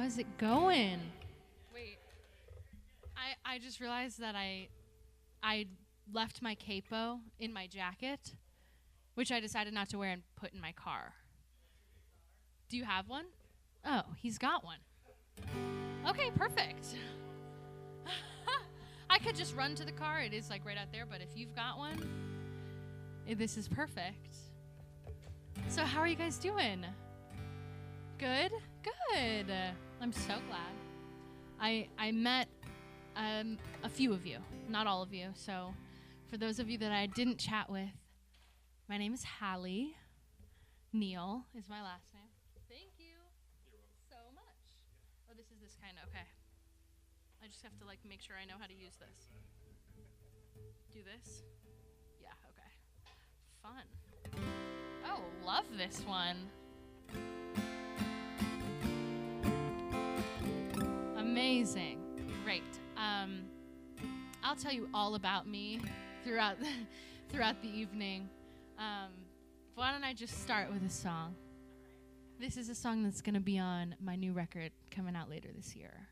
is it going? Wait. I just realized that I left my capo in my jacket, which I decided not to wear and put in my car. Do you have one? Oh, he's got one. Okay, perfect. I could just run to the car. It is like right out there, but if you've got one, this is perfect. So how are you guys doing? Good? Good. I'm so glad. I met a few of you, not all of you. So for those of you that I didn't chat with, my name is Halley Neal is my last name. Thank you so much. Oh, this is this kind, okay. I just have to like make sure I know how to use this. Do this? Yeah, okay. Fun. Oh, love this one. Amazing. Great. I'll tell you all about me throughout the evening. Why don't I just start with a song? This is a song that's going to be on my new record coming out later this year.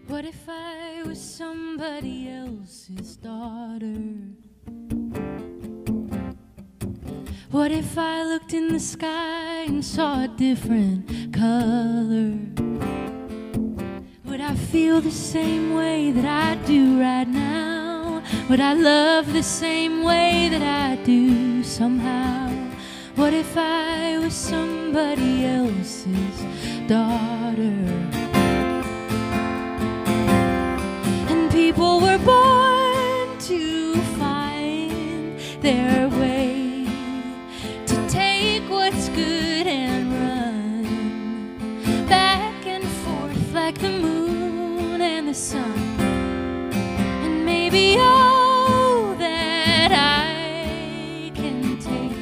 What if I was somebody else's daughter? What if I looked in the sky and saw a different color? Would I feel the same way that I do right now? Would I love the same way that I do somehow? What if I was somebody else's daughter? People were born to find their way, to take what's good and run back and forth like the moon and the sun. And maybe all that I can take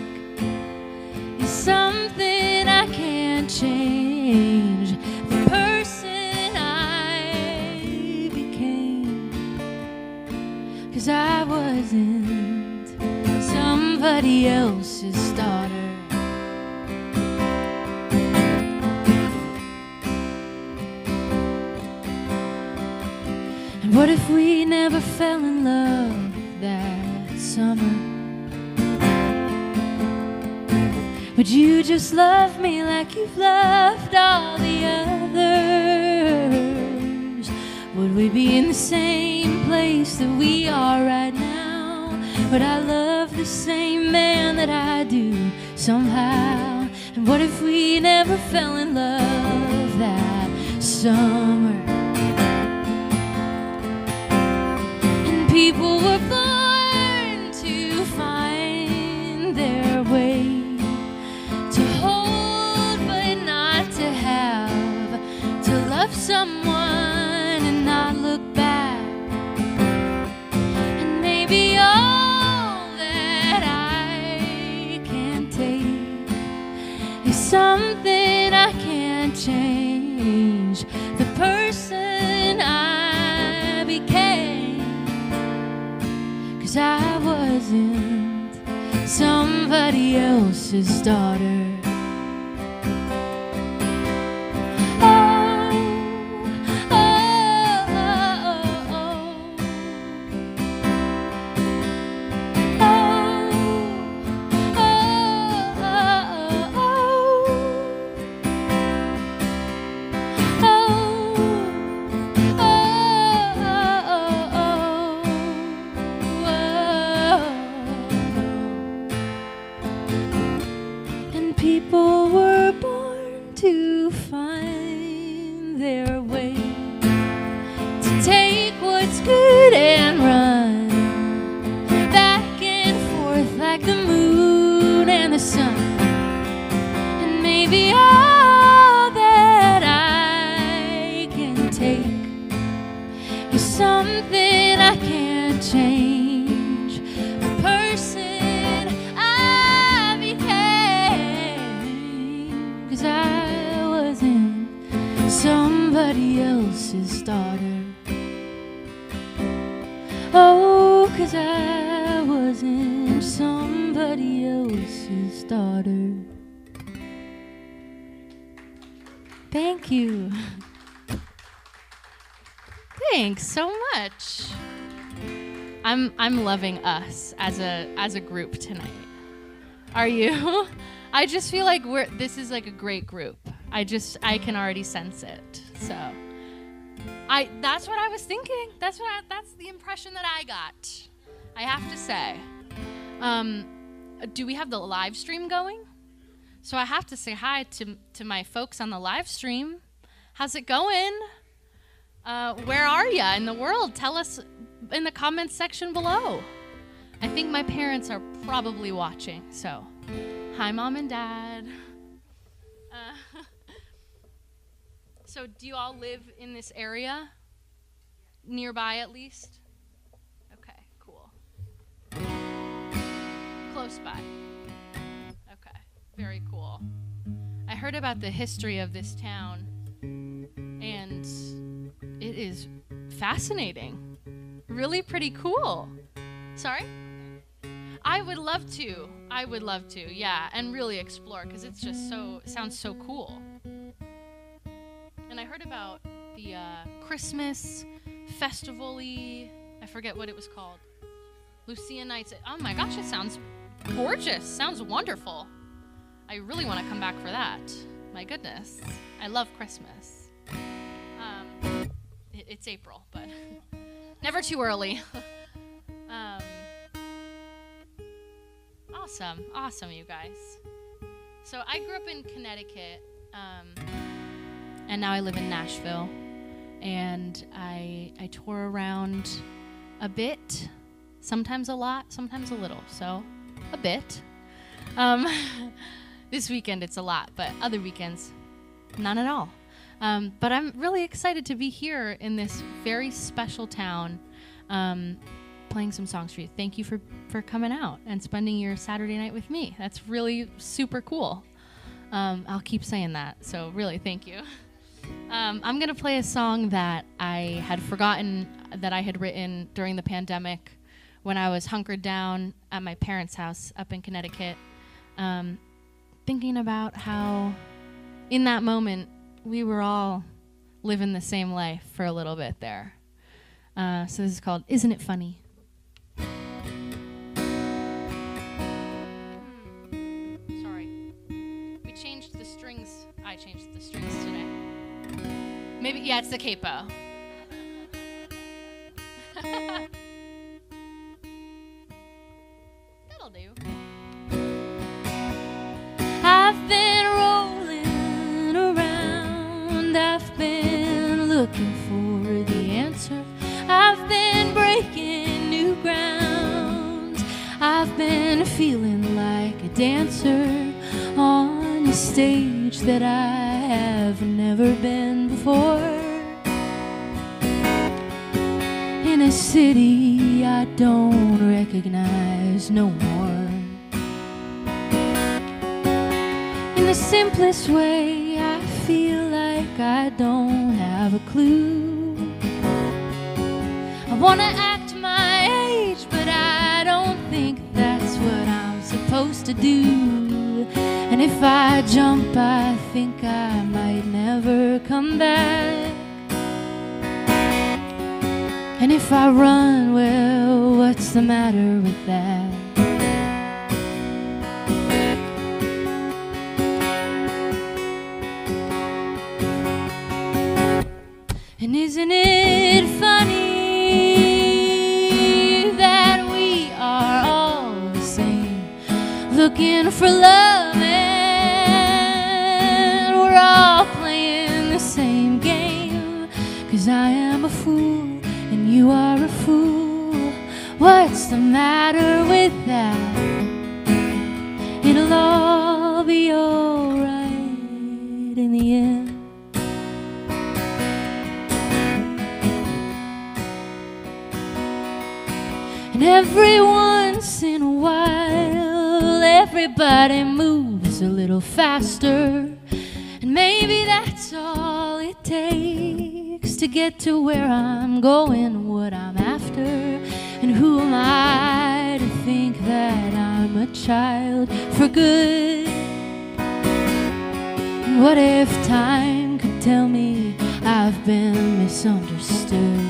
is something I can't change. The person I became, 'cause I wasn't somebody else's daughter. And what if we never fell in love that summer? Would you just love me like you've loved all the others? Would we be in the same place that we are right now? Would I love the same man that I do somehow? And what if we never fell in love that summer? And people were born to find their way, to hold but not to have, to love someone and not look back. And maybe all that I can take is something I can't change. The person I became, 'cause I wasn't somebody else's daughter. People were born to find their way, to take what's good and run back and forth like the moon and the sun. And maybe all that I can take is something I can't change. The person I became, 'cause I wasn't daughter. Oh, 'cause I wasn't somebody else's daughter. Thank you. Thanks so much. I'm loving us as a group tonight. Are you? I just feel like this is like a great group. I can already sense it. So that's what I was thinking. That's the impression that I got. I have to say. Do we have the live stream going? So I have to say hi to my folks on the live stream. How's it going? Where are you in the world? Tell us in the comments section below. I think my parents are probably watching, so hi, Mom and Dad. So do you all live in this area? Nearby, at least? Okay, cool. Close by. Okay, very cool. I heard about the history of this town, and it is fascinating. Really pretty cool. Sorry? I would love to, yeah, and really explore, because it's just sounds so cool. And I heard about the Christmas festival-y, I forget what it was called. Lucia Nights. Oh my gosh, it sounds gorgeous. Sounds wonderful. I really want to come back for that. My goodness. I love Christmas. It's April, but never too early. Awesome, you guys. So I grew up in Connecticut, and now I live in Nashville, and I tour around a bit, sometimes a lot, sometimes a little, so a bit. This weekend it's a lot, but other weekends, none at all. But I'm really excited to be here in this very special town, playing some songs for you. Thank you for coming out and spending your Saturday night with me. That's really super cool. I'll keep saying that, so really thank you. I'm going to play a song that I had forgotten that I had written during the pandemic when I was hunkered down at my parents' house up in Connecticut, thinking about how in that moment we were all living the same life for a little bit there. So this is called Isn't It Funny? I changed the strings today. Maybe, yeah, it's the capo. That'll do. I've been rolling around. I've been looking for the answer. I've been breaking new ground. I've been feeling like a dancer on a stage that I have never been before, in a city I don't recognize no more. In the simplest way, I feel like I don't have a clue. I wanna act my age, but I don't think that's what I'm supposed to do. And if I jump, I think I might never come back. And if I run, well, what's the matter with that? And isn't it funny that we are all the same, looking for love, and we're all playing the same game? 'Cause I am a fool and you are a fool. What's the matter with that? It'll all be alright in the end. And every once in a while, everybody moves a little faster. And maybe that's all it takes to get to where I'm going, what I'm after. And who am I to think that I'm a child for good? And what if time could tell me I've been misunderstood?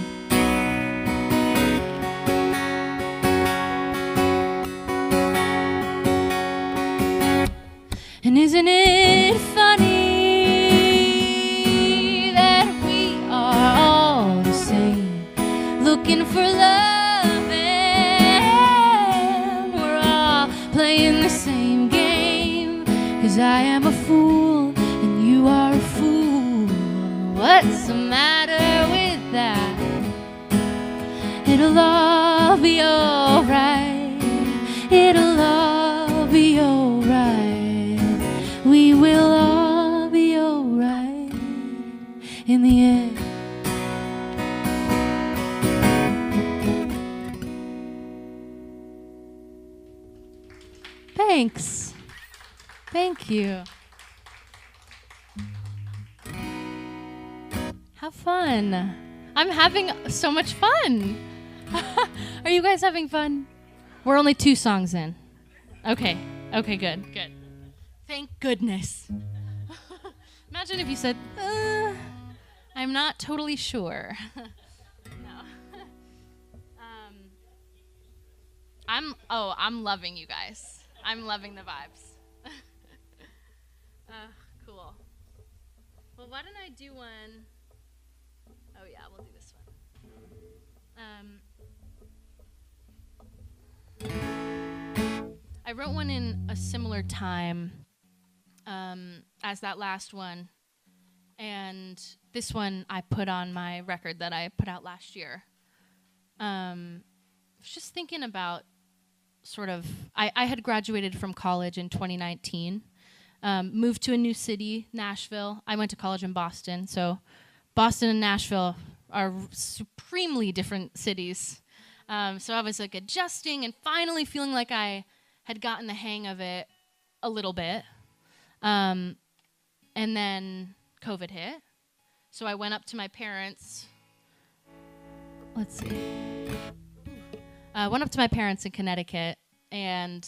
And isn't it funny that we are all the same, looking for love, and we're all playing the same game? 'Cause I am a fool and you are a fool. What's the matter with that? It'll all be alright. It'll all be alright. We will all be alright in the end. Thanks. Thank you. Have fun. I'm having so much fun. Are you guys having fun? We're only 2 songs in. Okay. Okay, good. Good. Thank goodness. Imagine if you said, I'm not totally sure. No. I'm loving you guys. I'm loving the vibes. Cool. Well, why don't I do one? Oh yeah, we'll do this one. I wrote one in a similar time as that last one, and this one I put on my record that I put out last year. I was just thinking about sort of, I had graduated from college in 2019, moved to a new city, Nashville. I went to college in Boston, so Boston and Nashville are supremely different cities. So I was like adjusting and finally feeling like I had gotten the hang of it a little bit. And then COVID hit. So I went up to my parents. Let's see. Went up to my parents in Connecticut and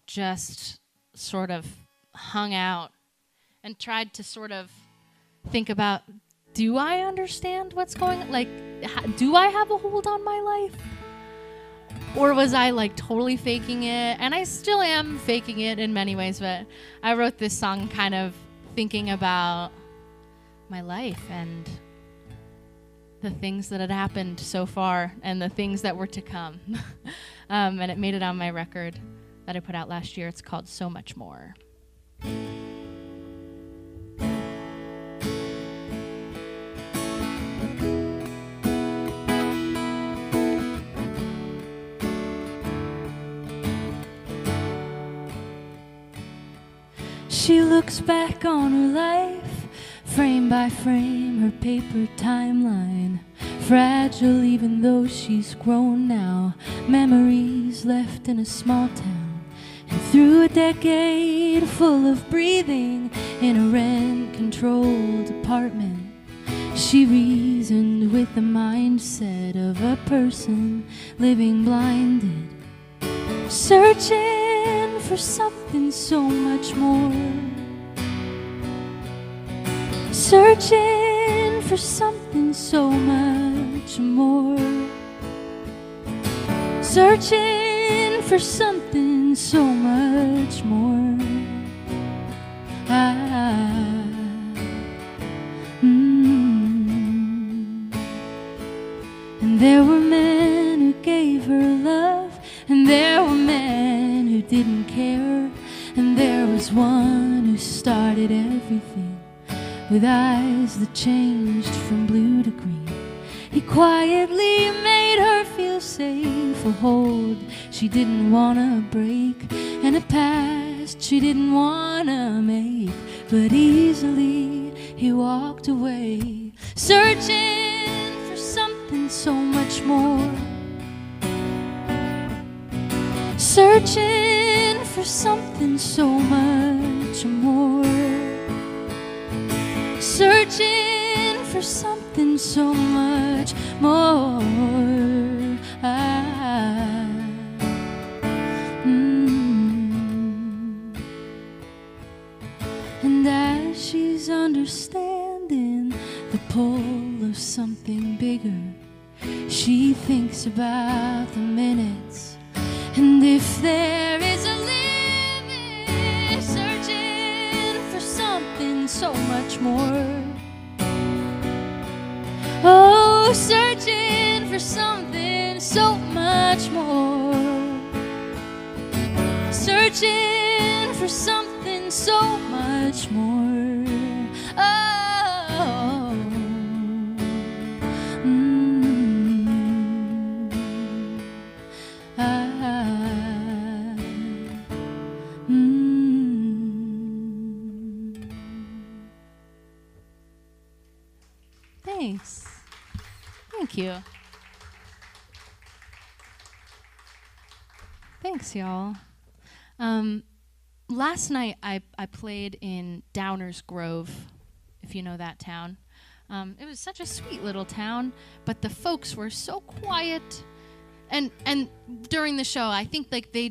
just sort of hung out and tried to sort of think about, do I understand what's going on? Like, do I have a hold on my life? Or was I like totally faking it? And I still am faking it in many ways, but I wrote this song kind of thinking about my life and the things that had happened so far and the things that were to come. And it made it on my record that I put out last year. It's called So Much More. She looks back on her life, frame by frame, her paper timeline. Fragile even though she's grown now, memories left in a small town. And through a decade full of breathing in a rent-controlled apartment, she reasoned with the mindset of a person living blinded, searching for something so much more. Searching for something so much more. Searching for something so much more. And there were men who gave her love, and there were men who didn't care, and there was one who started everything with eyes that changed from blue to green. He quietly made her feel safe, a hold she didn't wanna break, and a past she didn't wanna make. But easily he walked away, searching for something so much more. Searching for something so much more. Searching for for something so much more. And as she's understanding the pull of something bigger, she thinks about the minutes, and if there is a limit, searching for something so much more. Oh, searching for something so much more. Searching for something so much more. Oh. Thanks. Thank you. Thanks, y'all. Last night I played in Downers Grove, if you know that town. It was such a sweet little town, but the folks were so quiet. And during the show, I think like they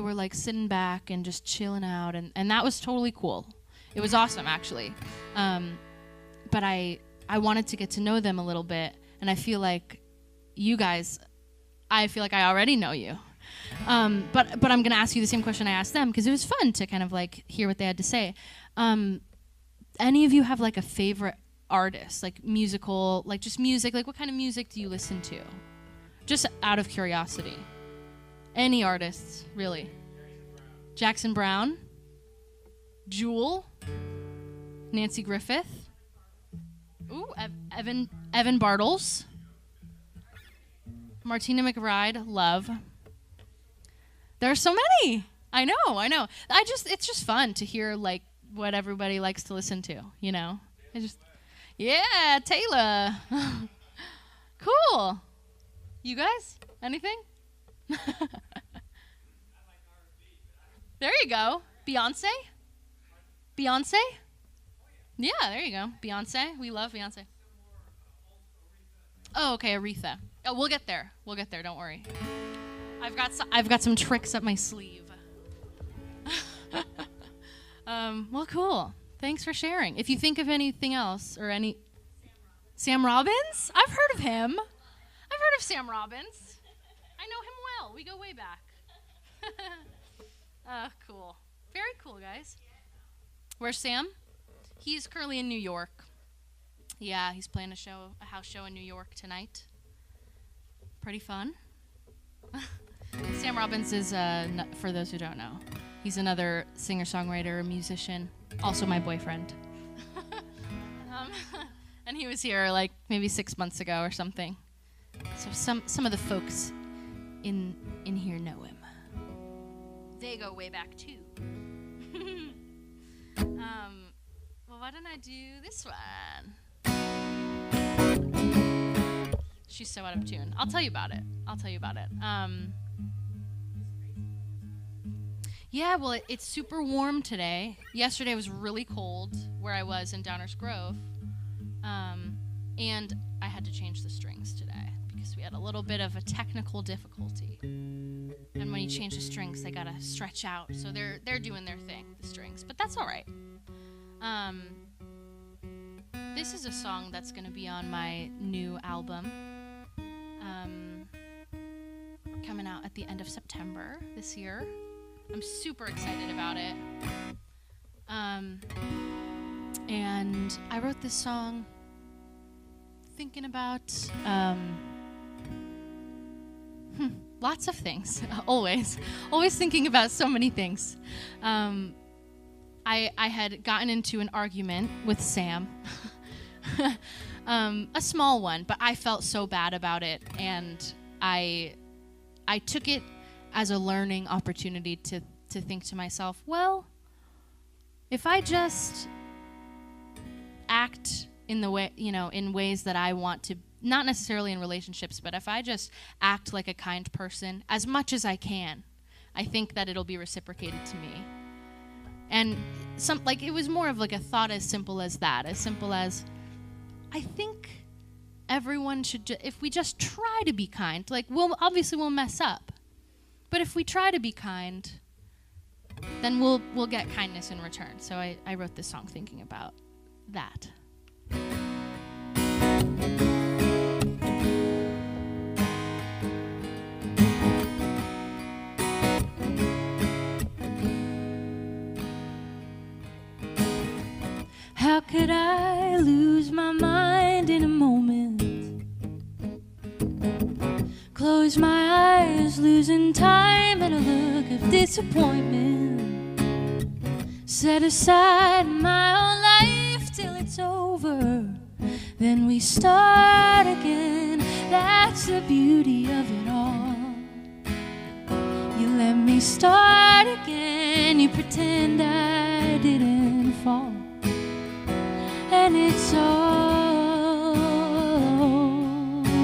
were like sitting back and just chilling out, and that was totally cool. It was awesome, actually. But I wanted to get to know them a little bit, and I feel like you guys, I feel like I already know you. But I'm gonna ask you the same question I asked them, because it was fun to kind of like hear what they had to say. Any of you have like a favorite artist, like musical, like just music, like what kind of music do you listen to? Just out of curiosity. Any artists, really? Jackson Browne, Jewel, Nancy Griffith, ooh, Evan Bartles, Martina McBride, love. There are so many. I know. It's just fun to hear like what everybody likes to listen to, you know? Yeah, Taylor. Cool. You guys? Anything? There you go. Beyonce? Yeah, there you go. Beyonce. We love Beyonce. Oh, okay, Aretha. Oh, we'll get there. Don't worry. I've got some tricks up my sleeve. Well, cool. Thanks for sharing. If you think of anything else or any... Sam Robbins? I've heard of him. I've heard of Sam Robbins. I know him well. We go way back. Cool. Very cool, guys. Where's Sam? He's currently in New York. Yeah, he's playing a house show in New York tonight. Pretty fun. Sam Robbins is, for those who don't know, he's another singer-songwriter, musician, also my boyfriend. And he was here like maybe 6 months ago or something. So some of the folks in here know him. They go way back too. Well, why don't I do this one? She's so out of tune. I'll tell you about it. Yeah, well, it's super warm today. Yesterday was really cold where I was in Downers Grove. And I had to change the strings today because we had a little bit of a technical difficulty. And when you change the strings, they gotta stretch out. So they're doing their thing, the strings. But that's all right. This is a song that's gonna be on my new album. Coming out at the end of September this year. I'm super excited about it. And I wrote this song thinking about lots of things. Always thinking about so many things. I had gotten into an argument with Sam. A small one, but I felt so bad about it, and I took it as a learning opportunity to think to myself, well, if I just act in the way, in ways that I want to, not necessarily in relationships, but if I just act like a kind person as much as I can, I think that it'll be reciprocated to me. And it was more of like a thought as simple as that, as simple as I think everyone should, if we just try to be kind, like we'll mess up, but if we try to be kind, then we'll get kindness in return. So I wrote this song thinking about that. How could I lose my mind in a moment? Close my eyes, losing time and a look of disappointment. Set aside my own life till it's over. Then we start again. That's the beauty of it all. You let me start again. You pretend I didn't fall. And it's all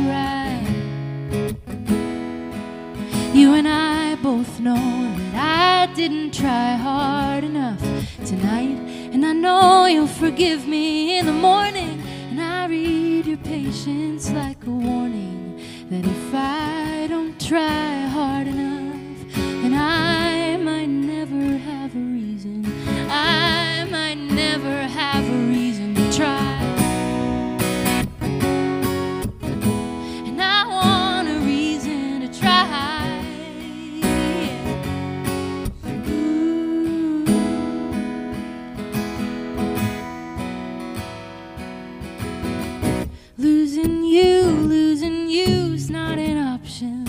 right. You and I both know that I didn't try hard enough tonight, and I know you'll forgive me in the morning. And I read your patience like a warning that if I don't try hard enough, then I might never have a reason. I might never have a reason to try. And I want a reason to try. Ooh. Losing you's not an option.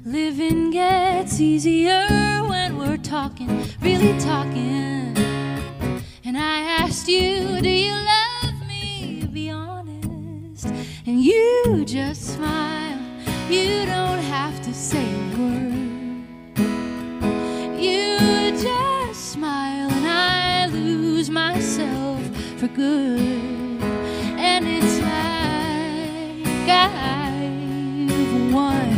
Living gets easier when we're talking, really talking. And I asked you, do you love me? Be honest. And you just smile. You don't have to say a word. You just smile and I lose myself for good. And it's like I've won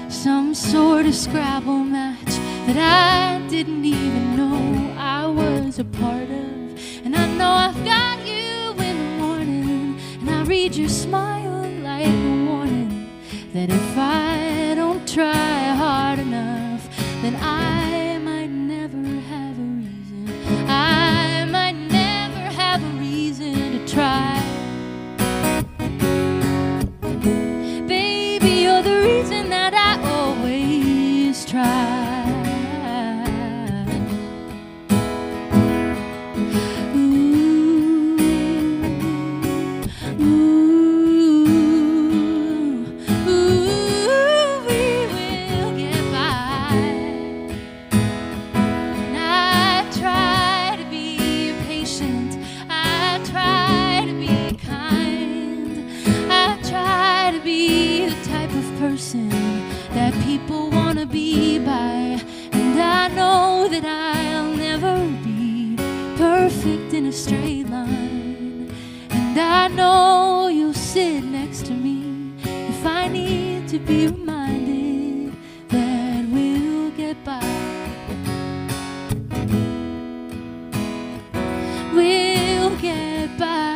some sort of Scrabble match that I didn't even know I was a part of. And I know I've got you in the morning, and I read your smile like a warning that if I don't try hard enough, then I might never have a reason. I might never have a reason to try. Baby, you're the reason that I always try. That people want to be by, and I know that I'll never be perfect in a straight line, and I know you'll sit next to me if I need to be reminded that we'll get by. We'll get by.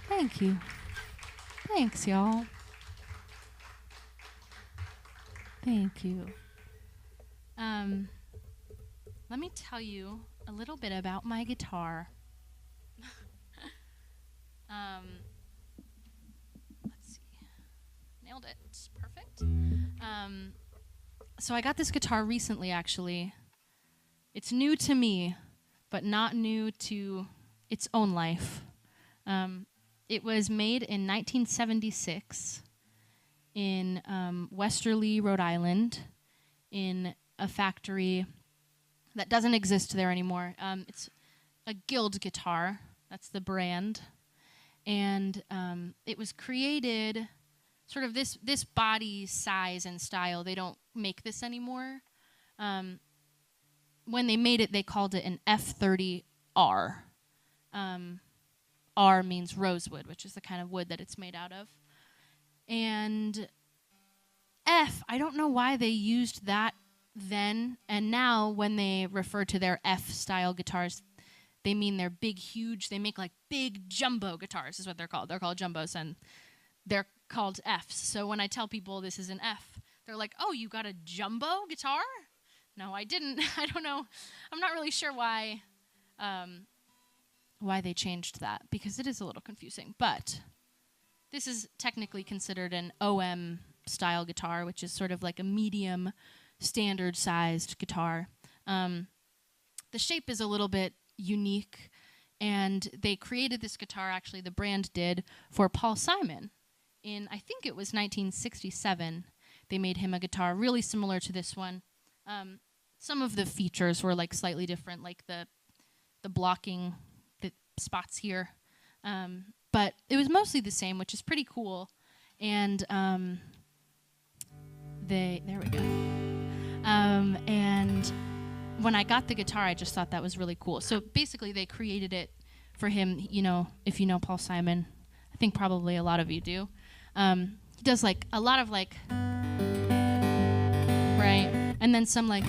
Thank you. Thanks, y'all. Thank you. Let me tell you a little bit about my guitar. Let's see. Nailed it. It's perfect. So I got this guitar recently, actually. It's new to me, but not new to its own life. It was made in 1976 in Westerly, Rhode Island, in a factory that doesn't exist there anymore. It's a Guild guitar. That's the brand. And it was created, sort of this body size and style, they don't make this anymore. When they made it, they called it an F30R. R means rosewood, which is the kind of wood that it's made out of. And F, I don't know why they used that then, and now when they refer to their F-style guitars, they mean they're big, huge. They make like big jumbo guitars is what they're called. They're called jumbos, and they're called Fs. So when I tell people this is an F, they're like, oh, you got a jumbo guitar? No, I didn't. I don't know. I'm not really sure why they changed that, because it is a little confusing. But this is technically considered an OM-style guitar, which is sort of like a medium, standard-sized guitar. The shape is a little bit unique, and they created this guitar, actually the brand did, for Paul Simon. In, I think it was 1967, they made him a guitar really similar to this one. Some of the features were like slightly different, like the blocking, the spots here. But it was mostly the same, which is pretty cool. And there we go. And when I got the guitar, I just thought that was really cool. So basically, they created it for him. You know, if you know Paul Simon, I think probably a lot of you do. He does like a lot of like, right, and then some like,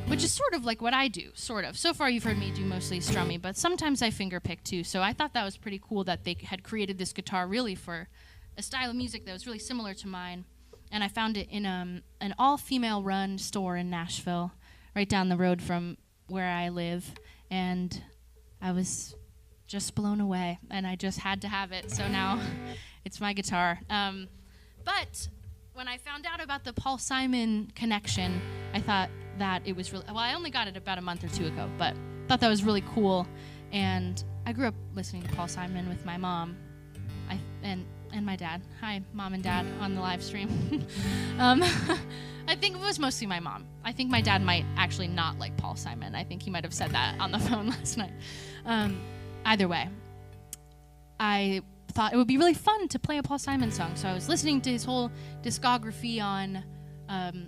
which is sort of like what I do, sort of. So far, you've heard me do mostly strummy, but sometimes I finger pick too. So I thought that was pretty cool that they had created this guitar really for a style of music that was really similar to mine. And I found it in an all-female run store in Nashville, right down the road from where I live. And I was just blown away, and I just had to have it. So now it's my guitar. But when I found out about the Paul Simon connection, I thought that it was really, well, I only got it about a month or two ago, but thought that was really cool. And I grew up listening to Paul Simon with my mom and my dad. Hi, Mom and Dad on the live stream. I think it was mostly my mom. I think my dad might actually not like Paul Simon. I think he might have said that on the phone last night. Either way, I thought it would be really fun to play a Paul Simon song. So I was listening to his whole discography on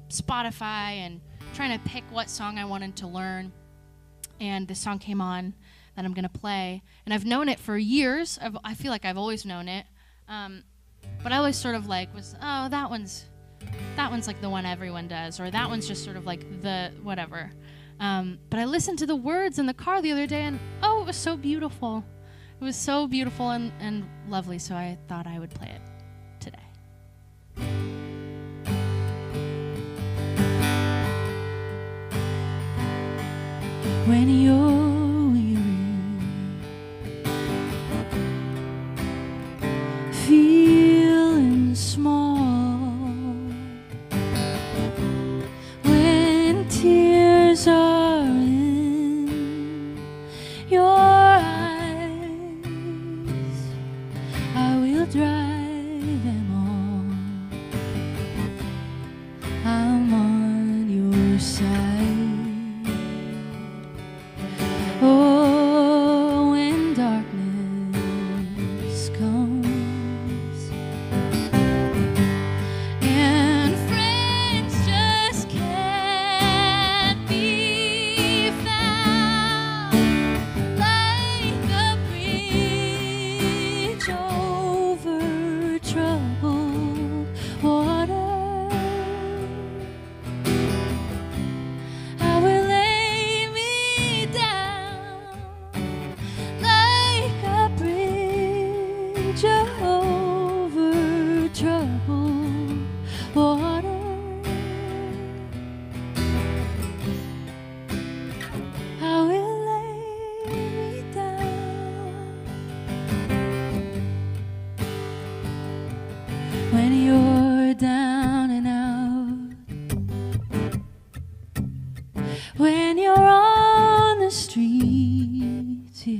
Spotify and trying to pick what song I wanted to learn. And this song came on that I'm going to play. And I've known it for years. I feel like I've always known it. But I always sort of like was, oh, that one's like the one everyone does, or that one's just sort of like the whatever. But I listened to the words in the car the other day, and oh, it was so beautiful. It was so beautiful and lovely, so I thought I would play it today. When you're weary, feeling small, when tears are in your eyes, I will dry them all. I'm on your side. Oh, when darkness comes and friends just can't be found, like a bridge over troubled water, I will lay me down like a bridge over troubled water. I will lay me down when you're down and out, when you're on the streets, yeah.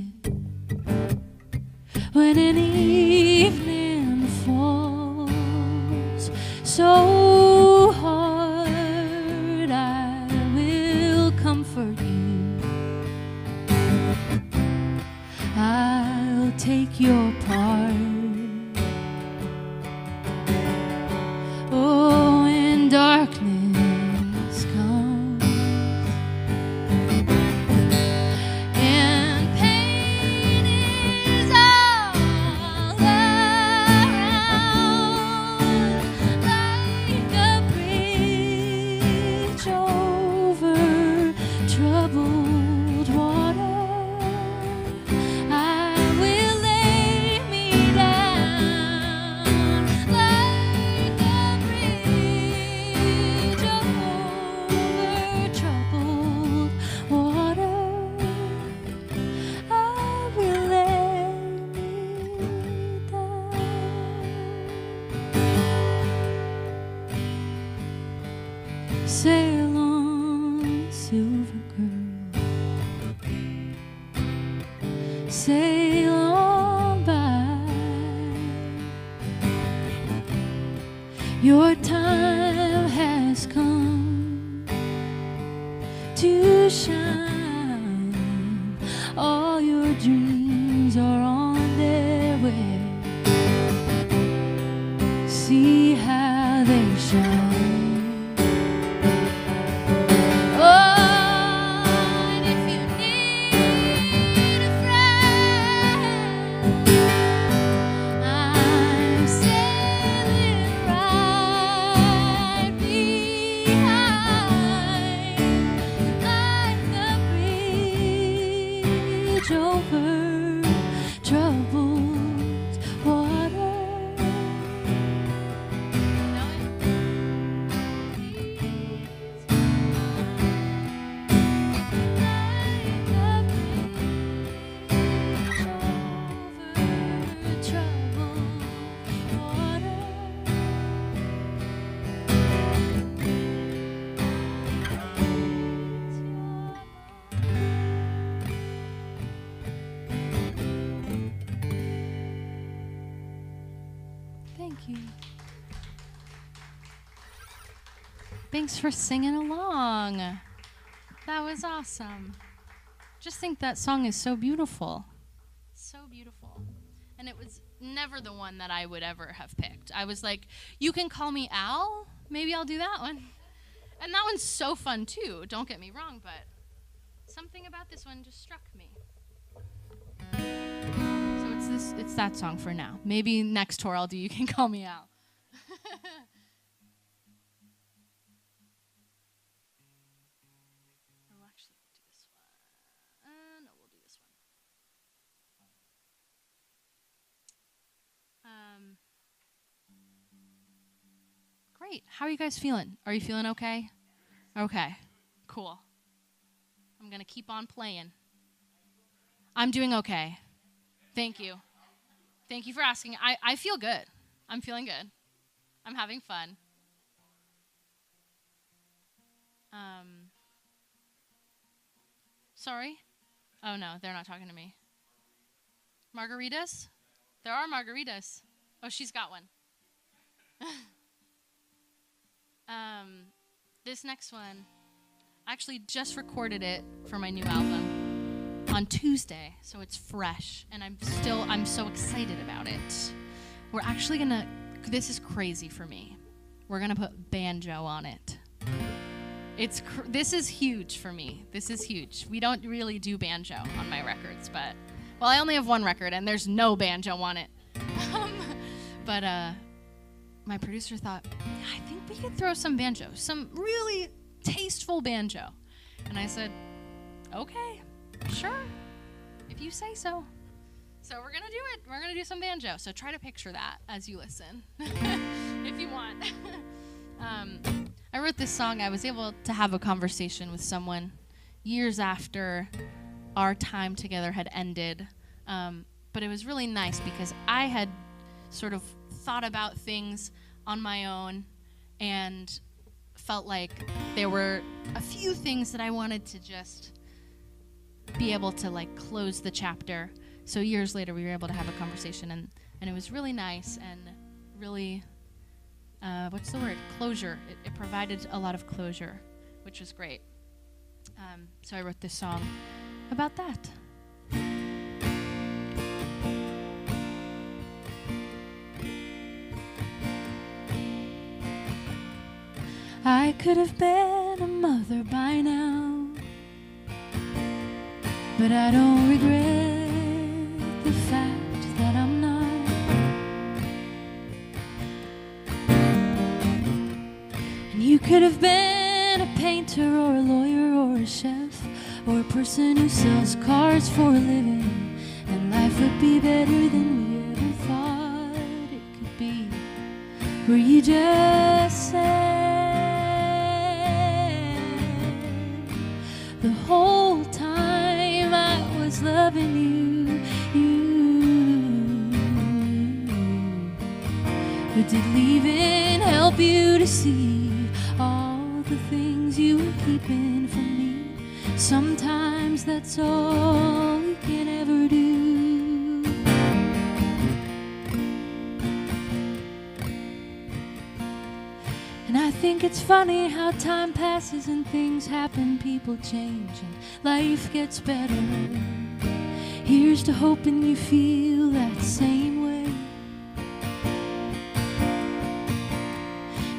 When an evening falls so hard, I will comfort you. I'll take your part. Oh, sail on by. Your time has come to shine. All your dreams are on their way. See how they shine. Thanks for singing along. That was awesome. Just think that song is so beautiful. So beautiful. And it was never the one that I would ever have picked. I was like, you can call me Al? Maybe I'll do that one. And that one's so fun too, don't get me wrong, but something about this one just struck me. So it's that song for now. Maybe next tour I'll do You Can Call Me Al. Great. How are you guys feeling? Are you feeling okay? Okay. Cool. I'm going to keep on playing. I'm doing okay. Thank you. Thank you for asking. I feel good. I'm feeling good. I'm having fun. Sorry? Oh, no, they're not talking to me. Margaritas? There are margaritas. Oh, she's got one. This next one, I actually just recorded it for my new album on Tuesday, so it's fresh, and I'm so excited about it. We're actually gonna, this is crazy for me. We're gonna put banjo on it. This is huge for me. This is huge. We don't really do banjo on my records, but, well, I only have one record, and there's no banjo on it. But my producer thought, I think we could throw some banjo, some really tasteful banjo. And I said, okay, sure, if you say so. So we're going to do it. We're going to do some banjo. So try to picture that as you listen, if you want. I wrote this song. I was able to have a conversation with someone years after our time together had ended. But it was really nice because I had sort of thought about things on my own and felt like there were a few things that I wanted to just be able to like close the chapter. So years later we were able to have a conversation, and it was really nice and really, what's the word? Closure. It provided a lot of closure, which was great. So I wrote this song about that. I could have been a mother by now, but I don't regret the fact that I'm not. And you could have been a painter or a lawyer or a chef or a person who sells cars for a living, and life would be better than we ever thought it could be. Were you just said the whole time I was loving you, but did leaving help you to see all the things you were keeping from me? Sometimes that's all we can ever do. think it's funny how time passes and things happen, people change and life gets better. Here's to hoping you feel that same way.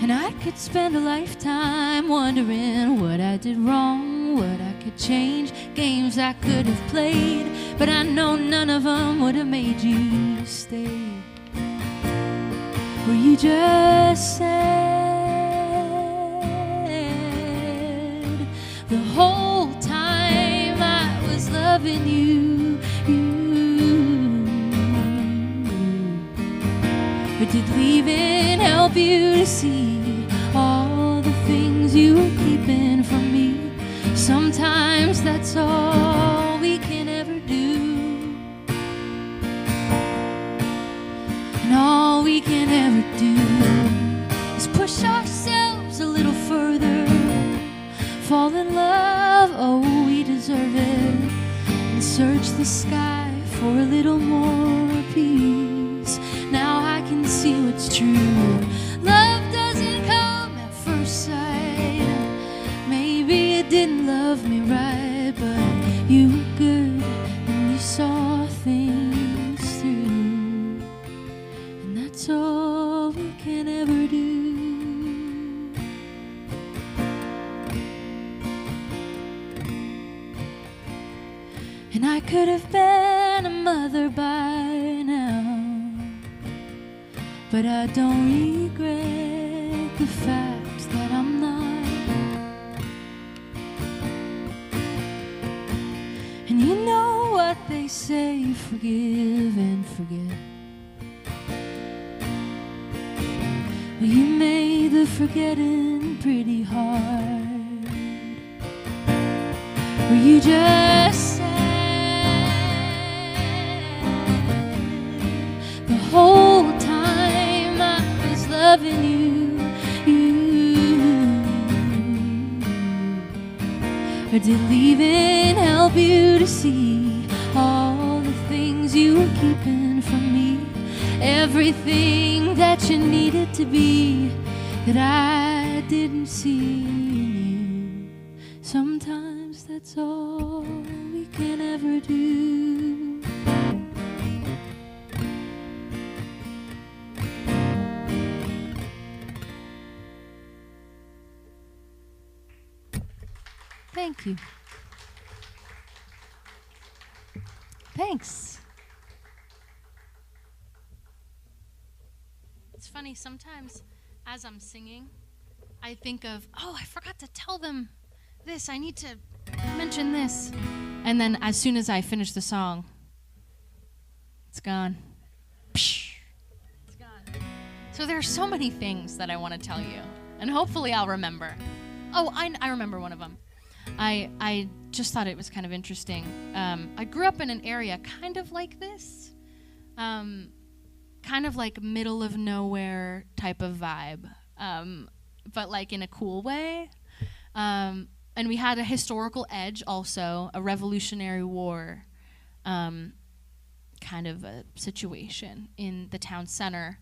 And I could spend a lifetime wondering what I did wrong, what I could change, games I could have played, but I know none of them would have made you stay. Were you just sad the whole time I was loving you? Or did leaving help you to see all the things you were keeping from me? Sometimes that's all we can ever do, and all we can ever do is push ourselves a little further, fall in love, oh we deserve it, and search the sky for a little more peace. Now I can see what's true. Love doesn't come at first sight. Maybe it didn't love me right, but you were good and you saw things through, and that's all we can ever do. And I could have been a mother by now, but I don't regret the fact that I'm not. And you know what they say, forgive and forget. Well, you made the forgetting pretty hard. Were you just sad the whole time I was loving you? Or did leaving help you to see all the things you were keeping from me? Everything that you needed to be that I didn't see in you. Sometimes that's all we can ever do. Thank you. Thanks. It's funny, sometimes as I'm singing, I think of, oh, I forgot to tell them this. I need to mention this. And then as soon as I finish the song, it's gone. It's gone. So there are so many things that I want to tell you, and hopefully I'll remember. Oh, I remember one of them. I just thought it was kind of interesting. I grew up in an area kind of like this, kind of like middle of nowhere type of vibe, but like in a cool way. And we had a historical edge also, a Revolutionary War kind of a situation in the town center.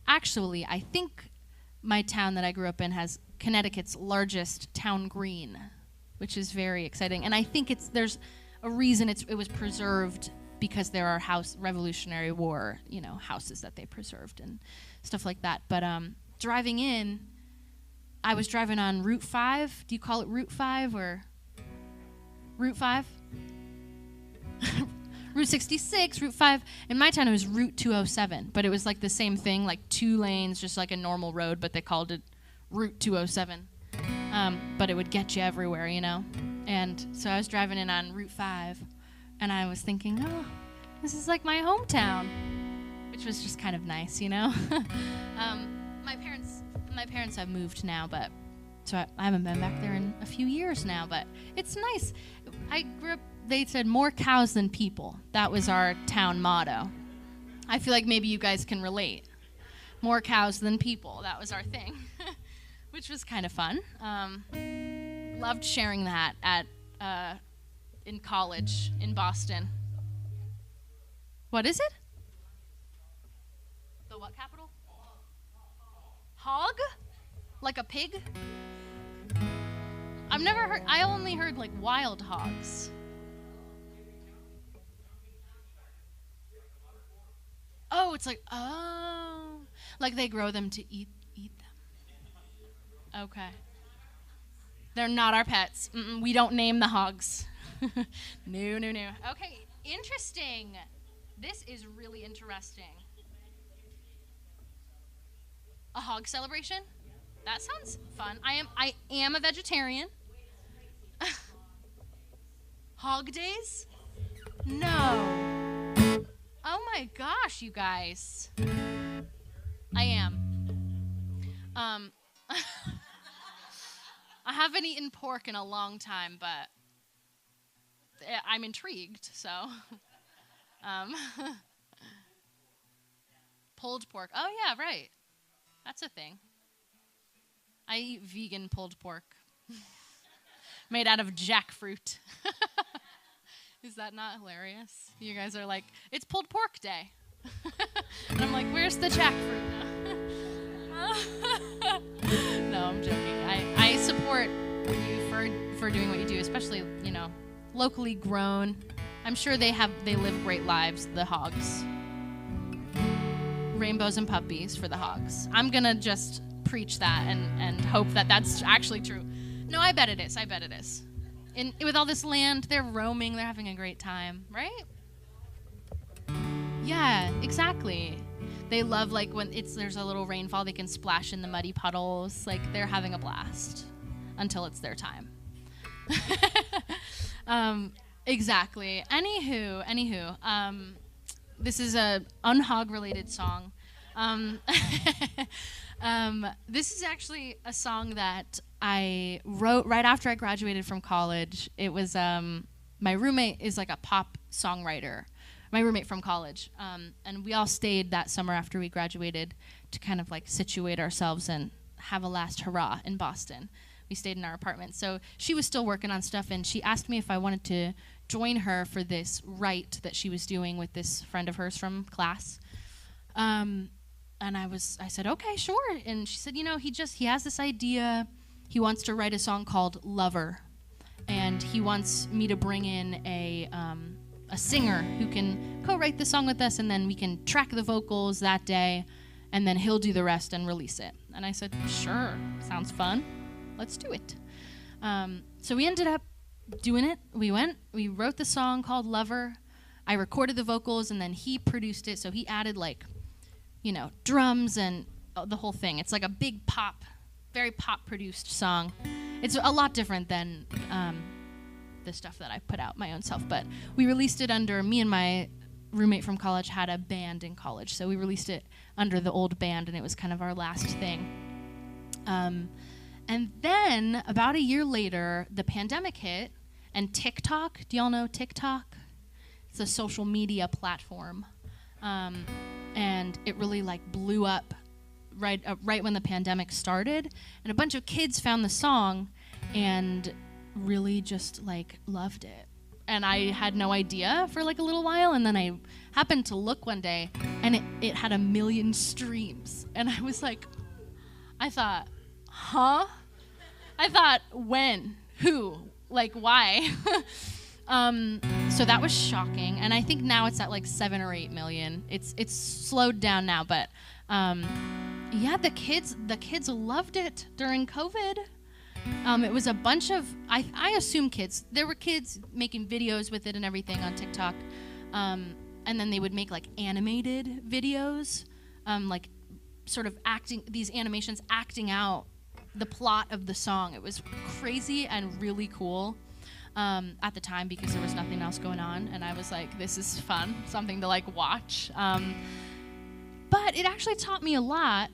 Actually, I think my town that I grew up in has Connecticut's largest town green, which is very exciting. And I think there's a reason it was preserved, because there are Revolutionary War, houses that they preserved and stuff like that. But driving in, I was driving on Route 5. Do you call it Route 5 or Route 5? Route 66, Route 5. In my town, it was Route 207, but it was like the same thing, like 2 lanes, just like a normal road, but they called it Route 207. But it would get you everywhere, And so I was driving in on Route 5, and I was thinking, oh, this is like my hometown, which was just kind of nice, My parents have moved now, but so I haven't been back there in a few years now, but it's nice. I grew up, they said more cows than people. That was our town motto. I feel like maybe you guys can relate. More cows than people, that was our thing, which was kind of fun. Loved sharing that in college in Boston. What is it? The what capital? Hog? Like a pig? I only heard like wild hogs. Oh, it's like they grow them to eat them. Okay. They're not our pets. We don't name the hogs. No. Okay, interesting. This is really interesting. A hog celebration? That sounds fun. I am a vegetarian. Hog days? No. Oh my gosh, you guys. I am. I haven't eaten pork in a long time, but I'm intrigued, so. Pulled pork. Oh, yeah, right. That's a thing. I eat vegan pulled pork. Made out of jackfruit. Is that not hilarious? You guys are like, it's pulled pork day. And I'm like, where's the jackfruit now? No, I'm joking. I support you for doing what you do, especially, locally grown. I'm sure they live great lives, the hogs. Rainbows and puppies for the hogs. I'm going to just preach that and hope that that's actually true. No, I bet it is. With all this land, they're roaming. They're having a great time, right? Yeah, exactly. They love, like, when there's a little rainfall, they can splash in the muddy puddles. Like, they're having a blast until it's their time. Exactly. Anywho, this is a unhog-related song. This is actually a song that I wrote right after I graduated from college. It was, my roommate is like a pop songwriter, my roommate from college. And we all stayed that summer after we graduated to kind of like situate ourselves and have a last hurrah in Boston. We stayed in our apartment. So she was still working on stuff, and she asked me if I wanted to join her for this write that she was doing with this friend of hers from class. And I said, okay, sure. And she said, he has this idea. He wants to write a song called Lover. And he wants me to bring in a singer who can co-write the song with us, and then we can track the vocals that day, and then he'll do the rest and release it. And I said, sure, sounds fun. Let's do it. So we ended up doing it. We wrote the song called Lover. I recorded the vocals, and then he produced it. So he added drums and the whole thing. It's like a big pop, very pop-produced song. It's a lot different than the stuff that I put out my own self. But we released it under, me and my roommate from college had a band in college. So we released it under the old band, and it was kind of our last thing. And then, about a year later, the pandemic hit, and TikTok, do y'all know TikTok? It's a social media platform. And it really blew up right when the pandemic started. And a bunch of kids found the song and really just loved it. And I had no idea for a little while, and then I happened to look one day, and it had 1 million streams. And I was like, I thought, huh? I thought, when? Who? Why? So that was shocking, and I think now it's at 7 or 8 million. It's slowed down now, but yeah, the kids loved it during COVID. It was a bunch of I assume kids. There were kids making videos with it and everything on TikTok, and then they would make animated videos, sort of these animations acting out the plot of the song. It was crazy and really cool. At the time, because there was nothing else going on, and I was like, this is fun, something to watch. But it actually taught me a lot,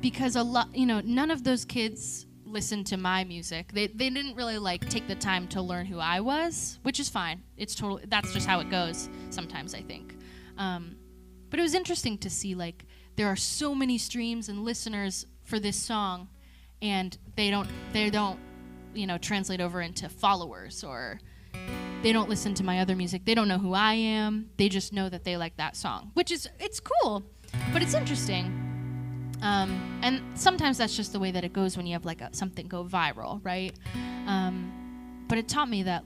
because none of those kids listened to my music. They didn't really take the time to learn who I was, which is fine. That's just how it goes sometimes, I think. But it was interesting to see there are so many streams and listeners for this song, and they don't translate over into followers, or they don't listen to my other music. They don't know who I am. They just know that they like that song, it's cool, but it's interesting. And sometimes that's just the way that it goes when you have like something go viral, right? But it taught me that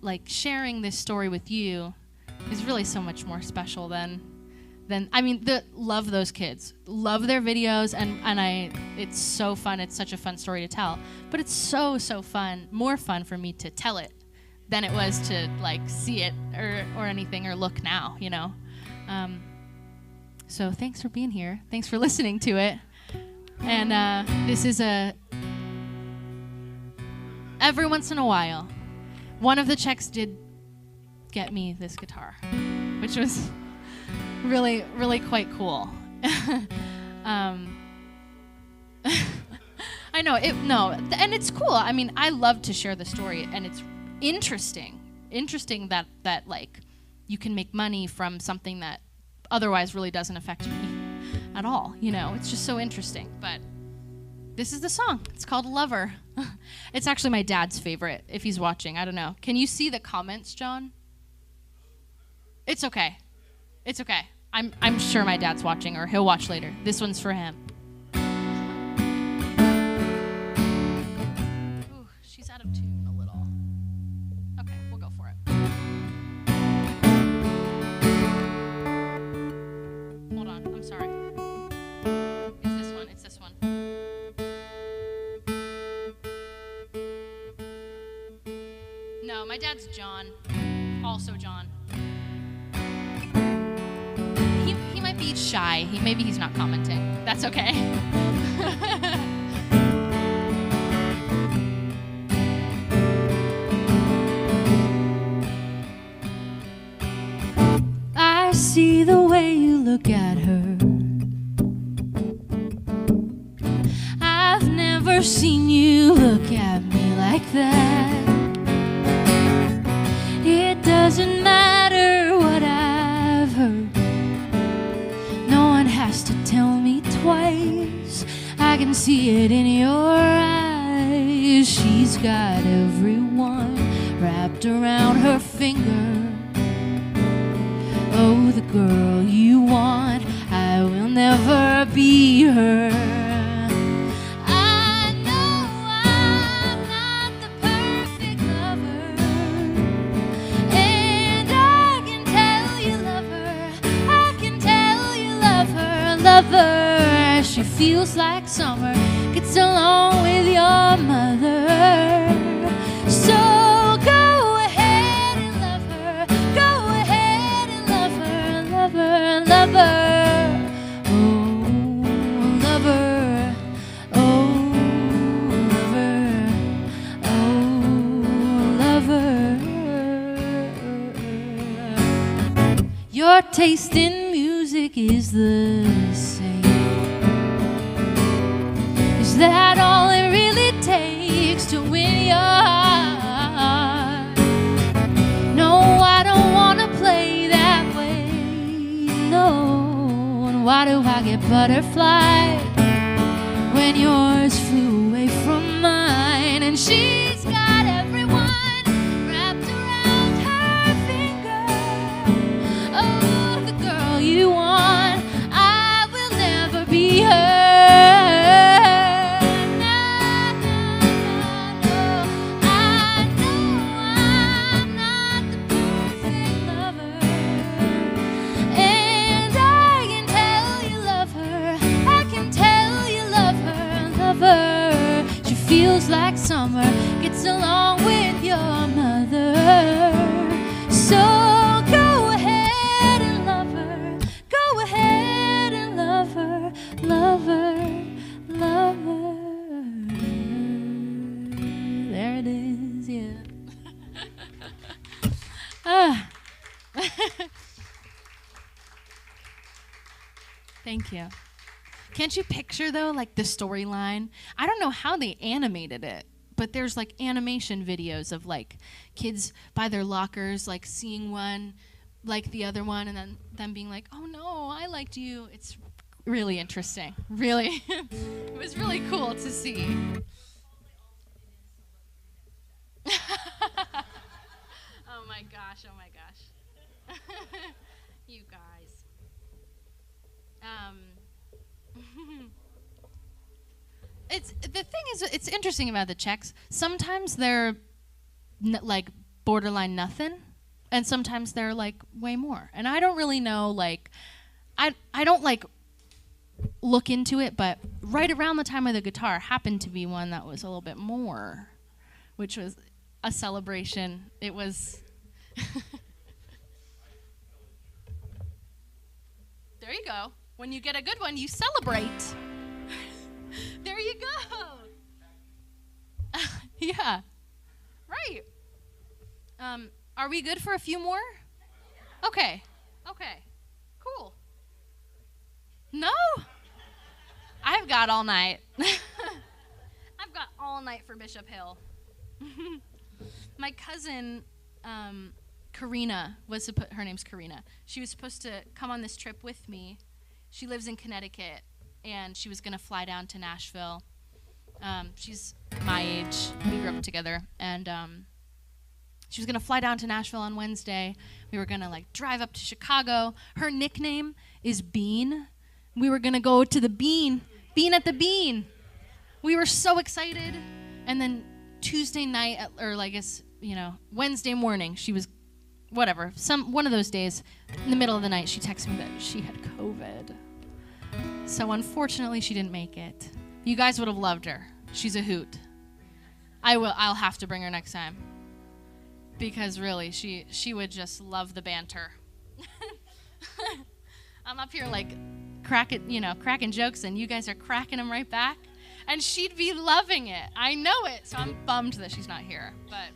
like sharing this story with you is really so much more special than I mean, love those kids, love their videos, and it's so fun. It's such a fun story to tell, but it's so fun, more fun for me to tell it than it was to like see it or anything or look now, you know. So thanks for being here. Thanks for listening to it. And this is every once in a while, one of the checks did get me this guitar, which was really, really quite cool. I know, and it's cool. I mean, I love to share the story, and it's interesting that like you can make money from something that otherwise really doesn't affect me at all, you know. It's just so interesting. But this is the song. It's called Lover. It's actually my dad's favorite, if he's watching. I don't know. Can you see the comments, John? It's okay. It's okay. I'm sure my dad's watching, or he'll watch later. This one's for him. Ooh, she's out of tune a little. Okay, we'll go for it. Hold on, I'm sorry. It's this one. No, my dad's John. Also John. He might be shy. Maybe he's not commenting. That's okay. I see the way you look at her. I've never seen you look at me like that. It doesn't matter what I've heard. No one has to tell me twice. I can see it in your eyes. She's got everyone wrapped around her finger. Oh, the girl you want, I will never be her. I know I'm not the perfect lover, and I can tell you love her. I can tell you love her, love her. She feels like summer, gets along with your mother. So go ahead and love her. Go ahead and love her, love her, love her. Oh, love her. Oh, love her. Oh, love her. Your taste in music is the same. Is that all it really takes to win your heart? No, I don't want to play that way. No, and why do I get butterflies when yours flew away from mine? And she's got everyone wrapped around her finger. Oh, the girl you want, I will never be her. Feels like summer, gets along with your mother. So go ahead and love her. Go ahead and love her, love her, love her. There it is, yeah. Thank you. Can't you picture, though, like the storyline? I don't know how they animated it, but there's like animation videos of like kids by their lockers, like seeing one like the other one, and then them being like, oh no, I liked you. It's really interesting. Really. It was really cool to see. Oh my gosh, oh my gosh. You guys. it's interesting about the checks. Sometimes they're like borderline nothing, and sometimes they're like way more. And I don't really know, like, I don't like look into it, but right around the time of the guitar happened to be one that was a little bit more, which was a celebration. It was there you go. When you get a good one, you celebrate. There you go. Yeah. Right. Are we good for a few more? Okay. Okay. Cool. No? I've got all night. I've got all night for Bishop Hill. My cousin, Karina, her name's Karina. She was supposed to come on this trip with me. She lives in Connecticut, and she was going to fly down to Nashville. She's my age. We grew up together. And she was going to fly down to Nashville on Wednesday. We were going to, like, drive up to Chicago. Her nickname is Bean. We were going to go to the Bean at the Bean. We were so excited. And then Tuesday night, Wednesday morning, she was, one of those days, in the middle of the night, she texted me that she had COVID. So unfortunately, she didn't make it. You guys would have loved her. She's a hoot. I'll have to bring her next time. Because really, she would just love the banter. I'm up here like cracking jokes, and you guys are cracking them right back. And she'd be loving it. I know it. So I'm bummed that she's not here. But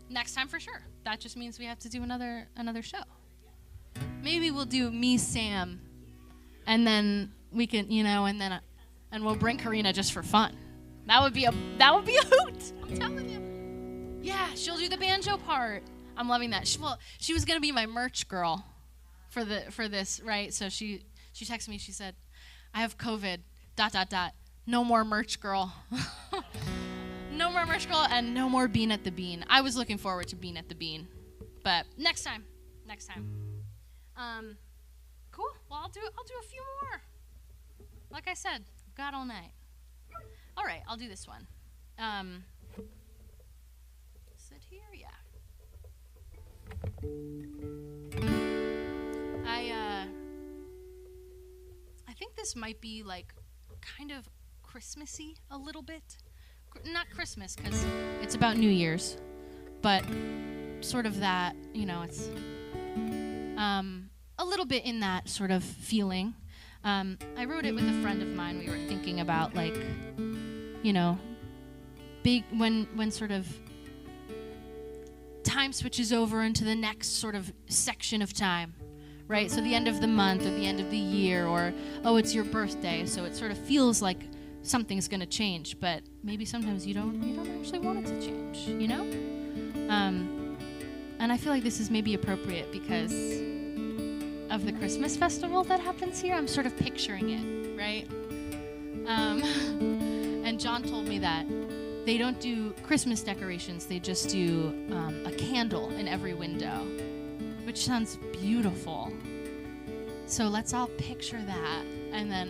next time for sure. That just means we have to do another show. Maybe we'll do me, Sam, and then we can, and we'll bring Karina just for fun. That would be a hoot. I'm telling you. Yeah, she'll do the banjo part. I'm loving that. She was gonna be my merch girl for this, right? So she texted me. She said, "I have COVID. ... No more merch girl." No more merch girl, and no more Bean at the Bean. I was looking forward to Bean at the Bean, but next time. Cool. Well, I'll do a few more. Like I said, I've got all night. All right, I'll do this one. Sit here, yeah. I think this might be like kind of Christmassy a little bit. Not Christmas, because it's about New Year's, but sort of that, it's a little bit in that sort of feeling. I wrote it with a friend of mine. We were thinking about, like, big when sort of time switches over into the next sort of section of time, right? So the end of the month or the end of the year, or, oh, it's your birthday, so it sort of feels like something's going to change, but maybe sometimes you don't actually want it to change, And I feel like this is maybe appropriate because of the Christmas festival that happens here. I'm sort of picturing it, right? And John told me that they don't do Christmas decorations. They just do a candle in every window, which sounds beautiful. So let's all picture that, and then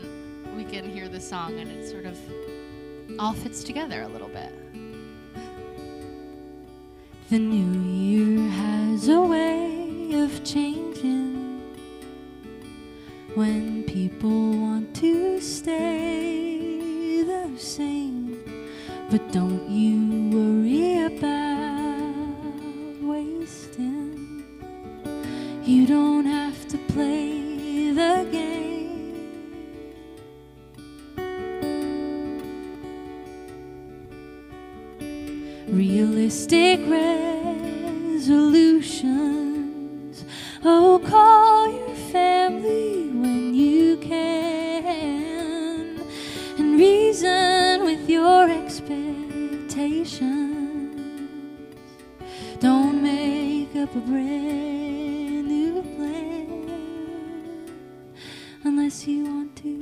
we can hear the song, and it sort of all fits together a little bit. The new year has a way of changing when people want to stay the same. But don't you worry about wasting. You don't have to play the game. Realistic resolutions. Oh, call your family when you can, and reason with your expectations. Don't make up a brand new plan unless you want to.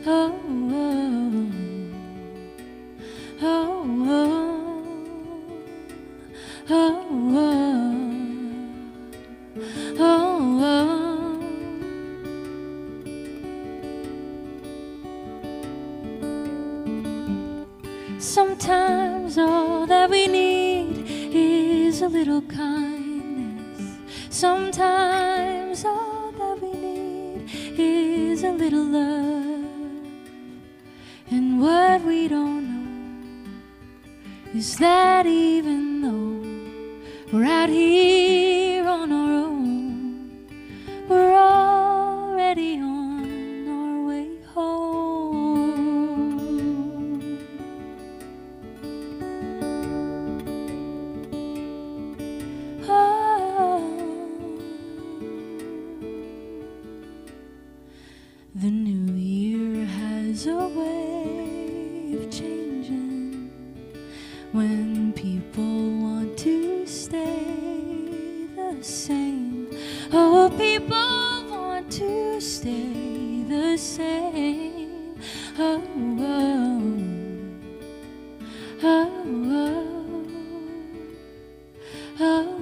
Oh, a little kindness. Sometimes all that we need is a little love. And what we don't know is that even though we're out here on our own, we're already on our way home. Oh, the new year has a way of changing when people want to stay the same. Oh, people want to stay the same. Oh, oh, oh, oh, oh,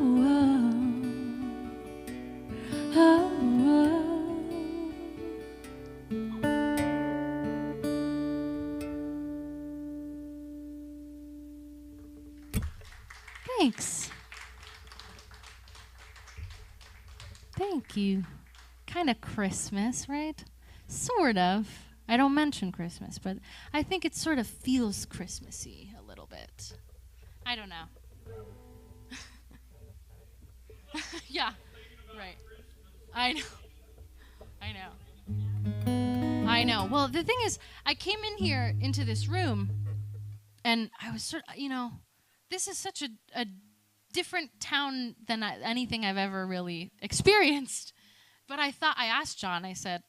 oh, oh. Thanks. Thank you. Kind of Christmas, right? Sort of. I don't mention Christmas, but I think it sort of feels Christmassy a little bit. I don't know. Yeah, right. I know. I know. I know. Well, the thing is, I came in here into this room, and I was sort of, this is such a different town than anything I've ever really experienced. But I asked John, I said,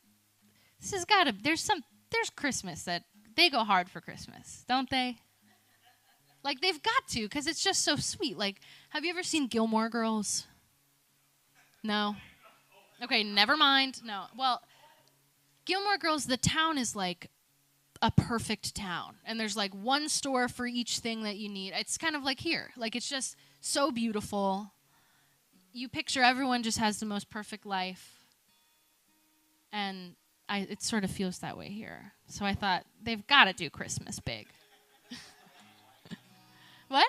this has got to, there's Christmas that they go hard for Christmas, don't they? Like, they've got to, because it's just so sweet. Like, have you ever seen Gilmore Girls? No? Okay, never mind. No. Well, Gilmore Girls, the town is like a perfect town. And there's like one store for each thing that you need. It's kind of like here. Like, it's just so beautiful. You picture everyone just has the most perfect life. And it sort of feels that way here. So I thought, they've got to do Christmas big. What?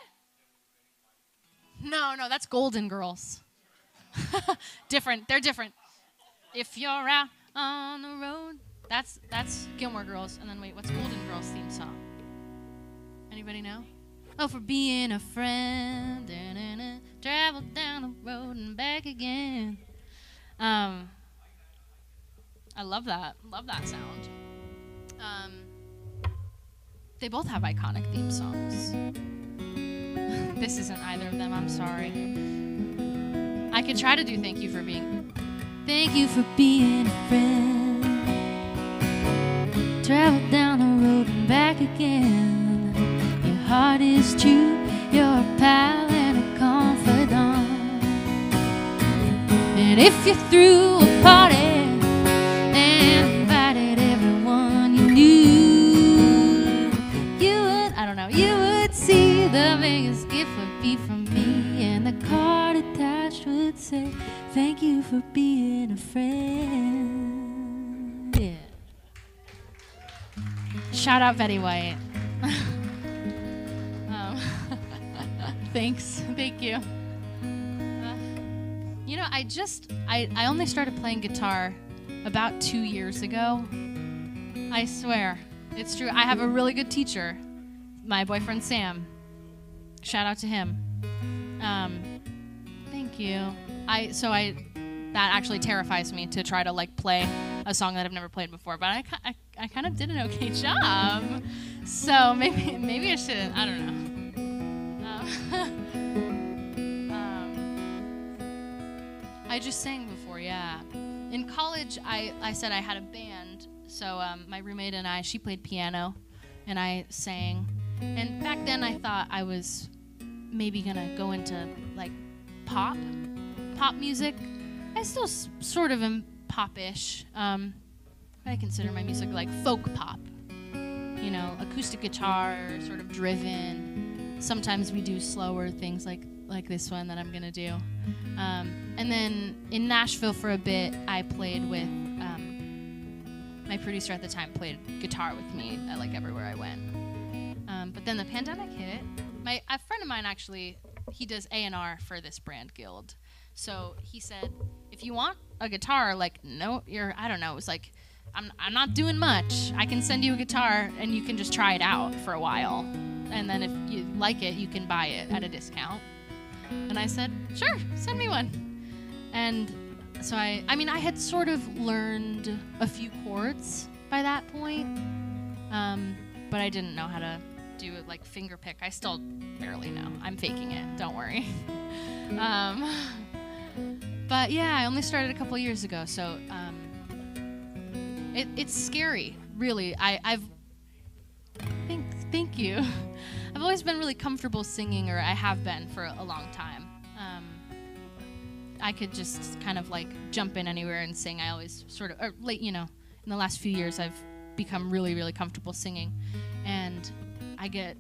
No, that's Golden Girls. Different. They're different. If you're out on the road. That's Gilmore Girls. And then wait, what's Golden Girls theme song? Anybody know? Oh, for being a friend. Travel down the road and back again. I love that. Love that sound. They both have iconic theme songs. This isn't either of them, I'm sorry. I could try to do Thank You for being a friend. Travel down the road and back again. Your heart is true, you're a pal and a confidant. And if you threw a party and invited everyone you knew, you would see the biggest gift would be from me, and the card attached would say, thank you for being a friend. Yeah. Shout out Betty White. Thanks. Thank you. I only started playing guitar about 2 years ago. I swear. It's true. I have a really good teacher. My boyfriend Sam. Shout out to him. Thank you. That actually terrifies me to try to like play a song that I've never played before, but I kind of did an okay job. So maybe I shouldn't. I don't know. I just sang before, yeah. In college, I said I had a band. So my roommate and she played piano, and I sang. And back then I thought I was maybe gonna go into like pop music. I still sort of am pop-ish. I consider my music like folk pop. You know, acoustic guitar, sort of driven. Sometimes we do slower things like this one that I'm gonna do. And then in Nashville for a bit, I played with my producer at the time played guitar with me like everywhere I went. But then the pandemic hit. A friend of mine actually he does A&R for this brand guild. So he said, if you want a guitar, like, no, I don't know, it was like, I'm not doing much. I can send you a guitar, and you can just try it out for a while. And then if you like it, you can buy it at a discount. And I said, sure, send me one. And so I had sort of learned a few chords by that point, but I didn't know how to do it, like, finger pick. I still barely know. I'm faking it, don't worry. But yeah, I only started a couple years ago, so it's scary, really. Thank you. I've always been really comfortable singing, or I have been for a long time. I could just kind of like jump in anywhere and sing. I always sort of, in the last few years, I've become really, really comfortable singing. And I get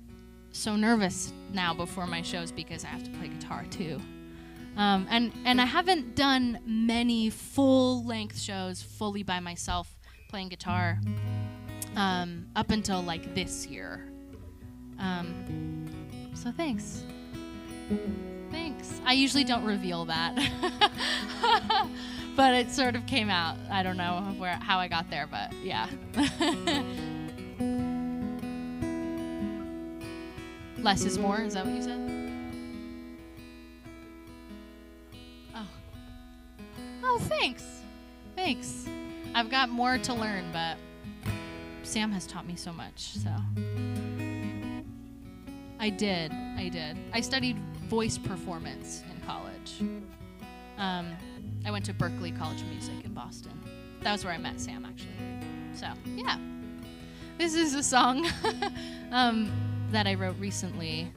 so nervous now before my shows because I have to play guitar too. And I haven't done many full-length shows fully by myself playing guitar up until like this year. So thanks. Thanks. I usually don't reveal that. But it sort of came out. I don't know how I got there, but yeah. Less is more, is that what you said? Oh, thanks. Thanks. I've got more to learn, but Sam has taught me so much, so. I did. I studied voice performance in college. I went to Berklee College of Music in Boston. That was where I met Sam, actually. So, yeah. This is a song that I wrote recently,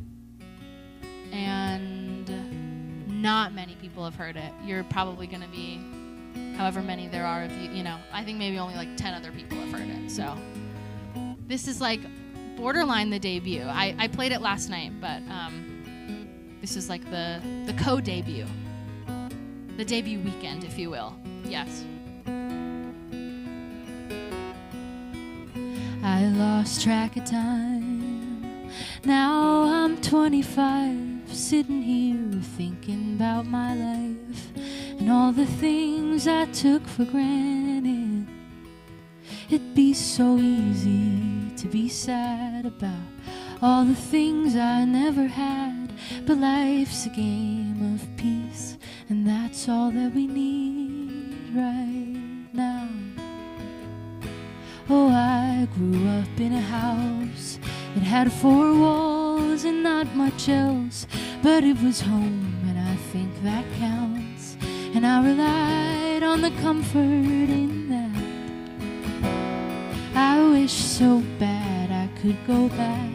and not many people have heard it. You're probably going to be however many there are of you, I think maybe only like 10 other people have heard it. So this is like borderline the debut. I played it last night, but this is like the co-debut. The debut weekend, if you will. Yes. I lost track of time. Now I'm 25, sitting here thinking about my life and all the things I took for granted. It'd be so easy to be sad about all the things I never had, but life's a game of peace, and that's all that we need right now. Oh, I grew up in a house that had 4 walls and not much else, but it was home, and I think that counts, and I relied on the comfort in that. I wish so bad I could go back,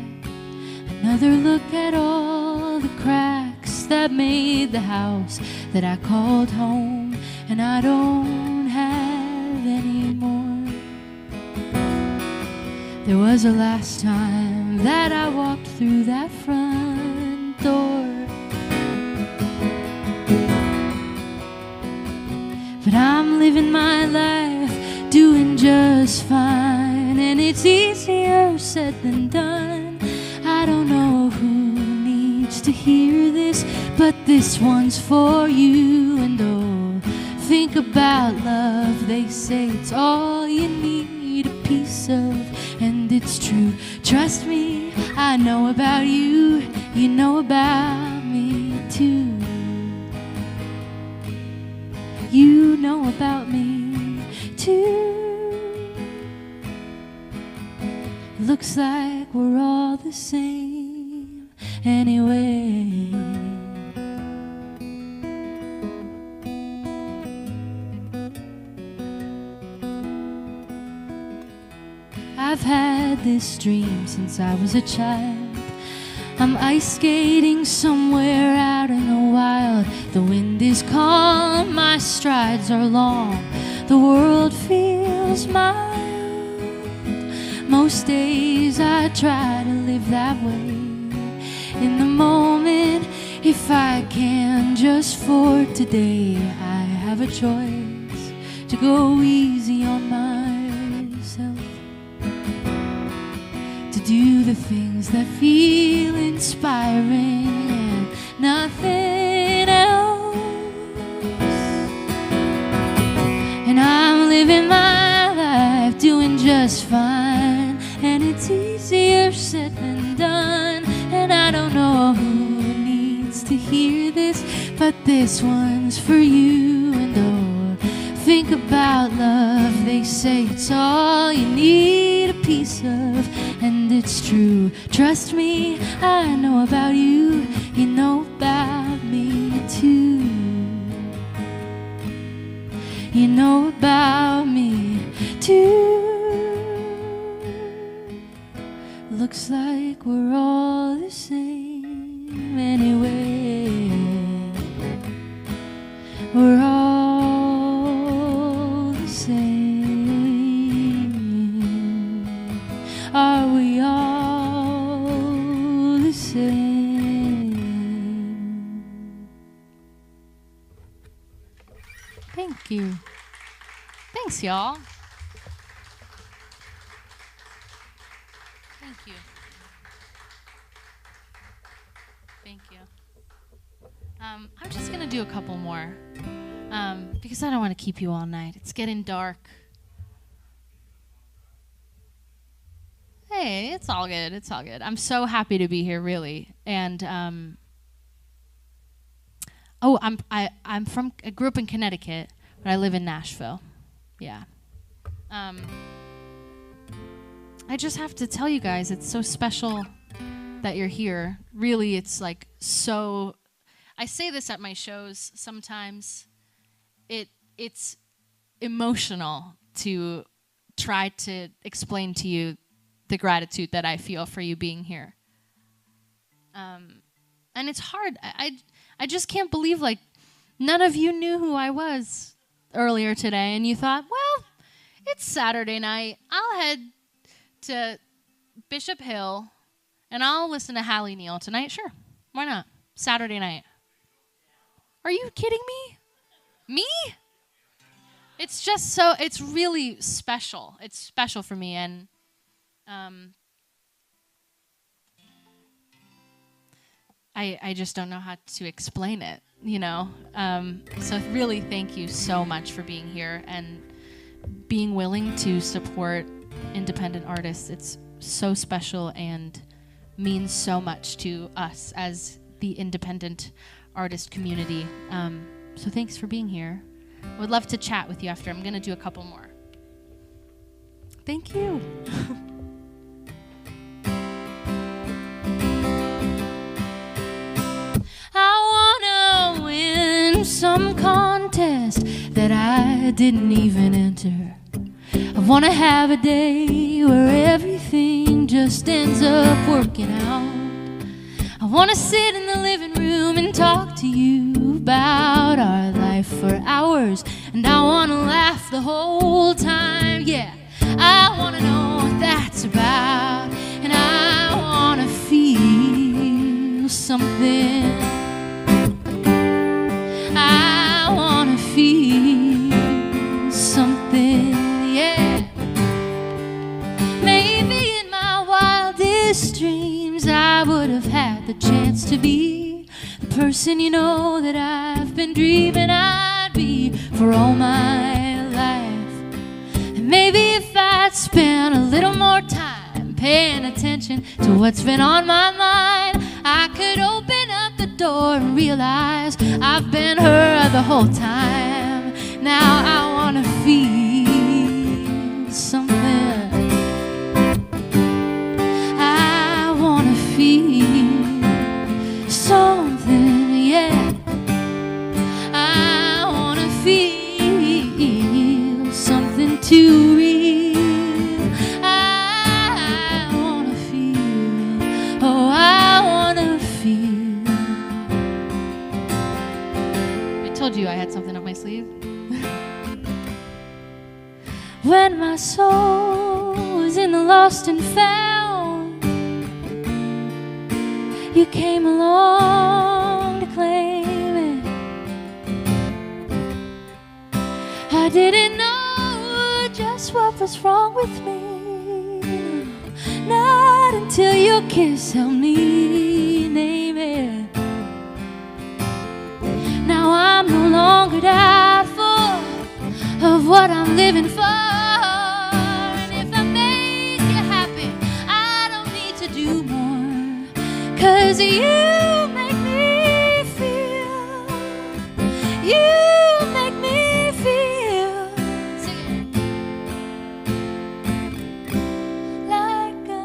another look at all the cracks that made the house that I called home, and I don't have any more. There was a last time that I walked through that front door, but I'm living my life, doing just fine, and it's easier said than done. I don't know who needs to hear this, but this one's for you. And oh, think about love, they say it's all you need a piece of, and it's true. Trust me, I know about you, you know about me too. You know about me too. Looks like we're all the same anyway. I've had this dream since I was a child. I'm ice skating somewhere out in the wild. The wind is calm, my strides are long. The world feels mild. Most days I try to live that way. In the moment, if I can, just for today, I have a choice to go easy on myself, to do the things that feel inspiring and nothing else. And I'm living my life doing just fine, and it's easier said than done. And I don't know who needs to hear this, but this one's for you. And oh, think about love, they say it's all you need a piece of, and it's true. Trust me, I know about you, you know about me too. You know about me too. Looks like we're all the same anyway. We're all the same. Are we all the same? Thank you. Thanks, y'all. Thank you. Thank you. I'm just going to do a couple more because I don't want to keep you all night. It's getting dark. Hey, it's all good. It's all good. I'm so happy to be here, really. And I grew up in Connecticut, but I live in Nashville. Yeah. I just have to tell you guys, it's so special that you're here. Really, it's like so. I say this at my shows sometimes. It's emotional to try to explain to you the gratitude that I feel for you being here. And it's hard. I just can't believe, like, none of you knew who I was earlier today, and you thought, well, it's Saturday night. I'll head to Bishop Hill, and I'll listen to Halley Neal tonight. Sure, why not? Saturday night. Are you kidding me? Me? It's just so, it's really special. It's special for me, and I just don't know how to explain it, you know? So really thank you so much for being here and being willing to support independent artists. It's so special and means so much to us as the independent artist community. So thanks for being here. I would love to chat with you after. I'm going to do a couple more. Thank you. I wanna win some contest that I didn't even enter. I wanna have a day where everything just ends up working out. I wanna sit in the living room and talk to you about our life for hours, and I wanna laugh the whole time. Yeah, I wanna know what that's about, and I wanna feel something. I wanna feel something, yeah. Maybe in my wildest dreams I would have had the chance to be the person you know that I've been dreaming I'd be for all my life. And maybe if I'd spent a little more time paying attention to what's been on my mind, I could open up the door and realize I've been her the whole time. Now I wanna feel something. I wanna feel something, yeah. I wanna feel something too real. I wanna feel, oh, I wanna feel. I told you I had something up my sleeve. When my soul was in the lost and found, you came along to claim it. I didn't know just what was wrong with me, not until your kiss helped me name it. longer doubtful of what I'm living for. And if I make you happy, I don't need to do more. 'Cause you make me feel, you make me feel. Sing it. Like a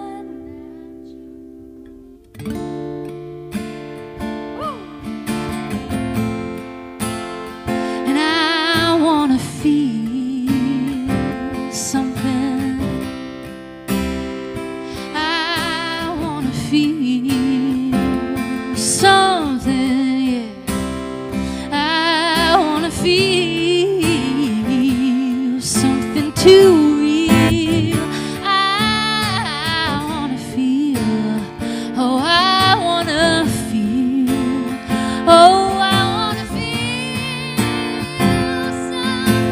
and I wanna feel something. I wanna feel something, yeah. I wanna feel something too real. I wanna feel, oh, I wanna feel, oh, I wanna feel something.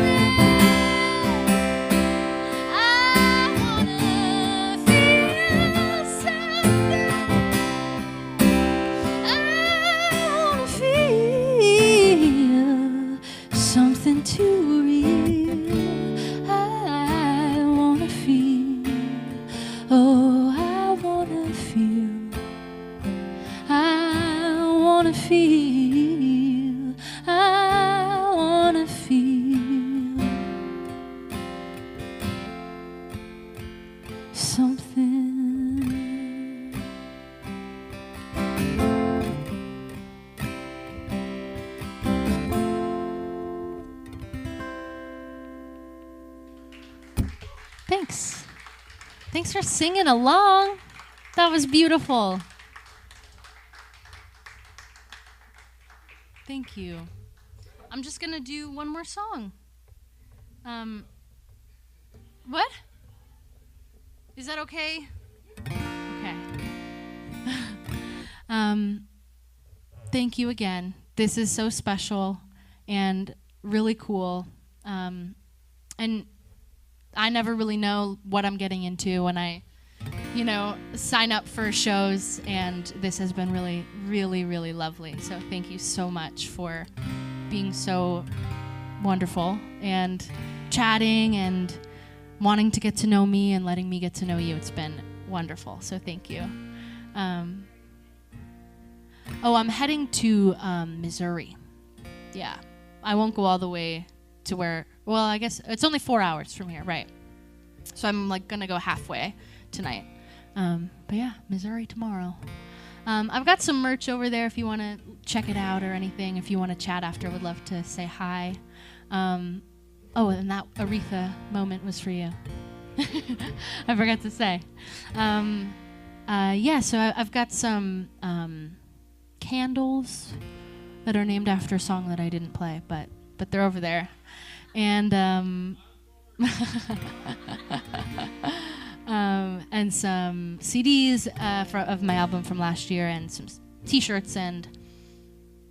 I wanna feel something. I wanna feel something too real. I wanna feel, oh, I wanna feel, I wanna feel, I wanna feel something. Thanks. Thanks for singing along. That was beautiful. Thank you. I'm just gonna do one more song. What? Is that okay? Okay. Thank you again. This is so special and really cool. And I never really know what I'm getting into when I, sign up for shows, and this has been really, really, really lovely. So thank you so much for being so wonderful and chatting and wanting to get to know me and letting me get to know you. It's been wonderful. So thank you. I'm heading to Missouri. Yeah. I won't go all the way to where, well, I guess it's only 4 hours from here, right? So I'm gonna go halfway tonight. But yeah, Missouri tomorrow. I've got some merch over there if you want to check it out or anything. If you want to chat after, would love to say hi. And that Aretha moment was for you. I forgot to say. So I've got some candles that are named after a song that I didn't play, but they're over there. And and some CDs of my album from last year, and some T-shirts, and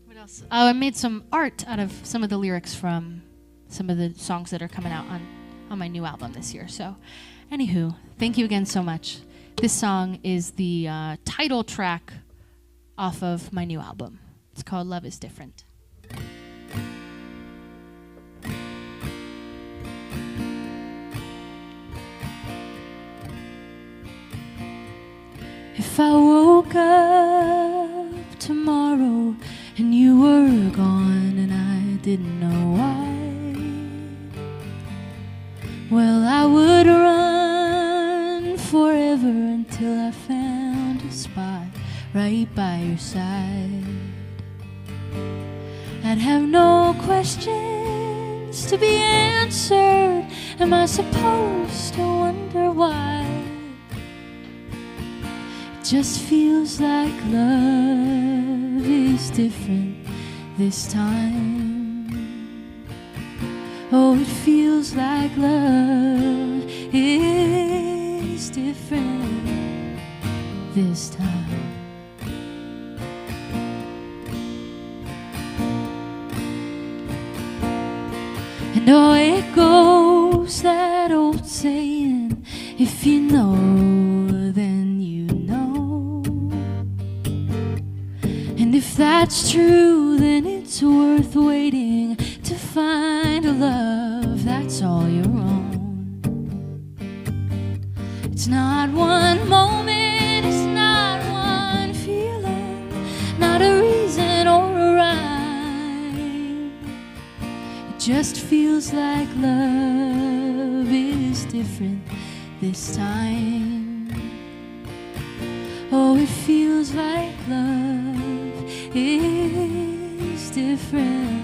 what else? Oh, I made some art out of some of the lyrics from some of the songs that are coming out on my new album this year. So, anywho, thank you again so much. This song is the title track off of my new album. It's called Love is Different. If I woke up tomorrow and you were gone and I didn't know why, well, I would run forever until I found a spot right by your side. I'd have no questions to be answered. Am I supposed to wonder why? Just feels like love is different this time. Oh, it feels like love is different this time. And oh, it goes that old saying, if you know, then you know. And if that's true, then it's worth waiting to find a love that's all your own. It's not one moment, it's not one feeling, not a reason or a rhyme. It just feels like love is different this time. Oh, it feels like love is different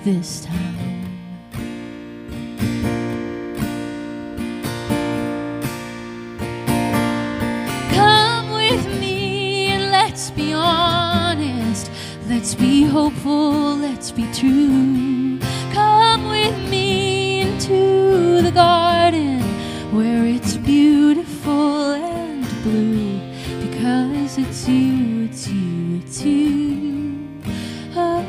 this time. Come with me and let's be honest. Let's be hopeful, let's be true. Come with me into the garden where it's beautiful and blue. Because it's you, it's you, it's you. Oh,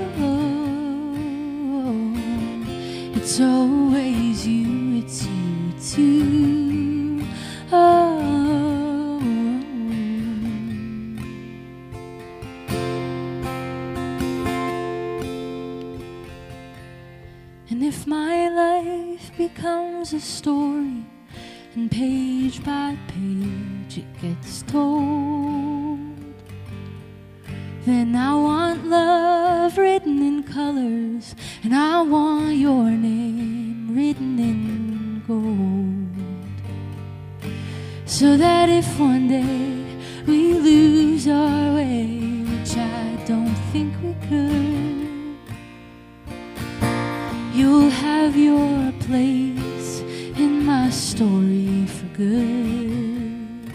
it's always you, it's you, it's you. Oh. And if my life becomes a story, and page by page it gets told, then I want love written in colors, and I want your name written in gold, so that if one day we lose our way, which I don't think we could, you'll have your place in my story for good.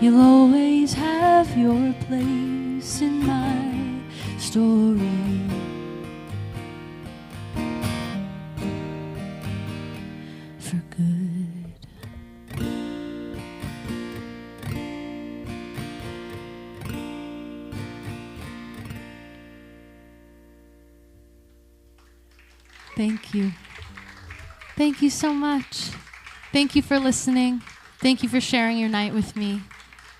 You'll always have your place in my story for good. Thank you. Thank you so much. Thank you for listening. Thank you for sharing your night with me.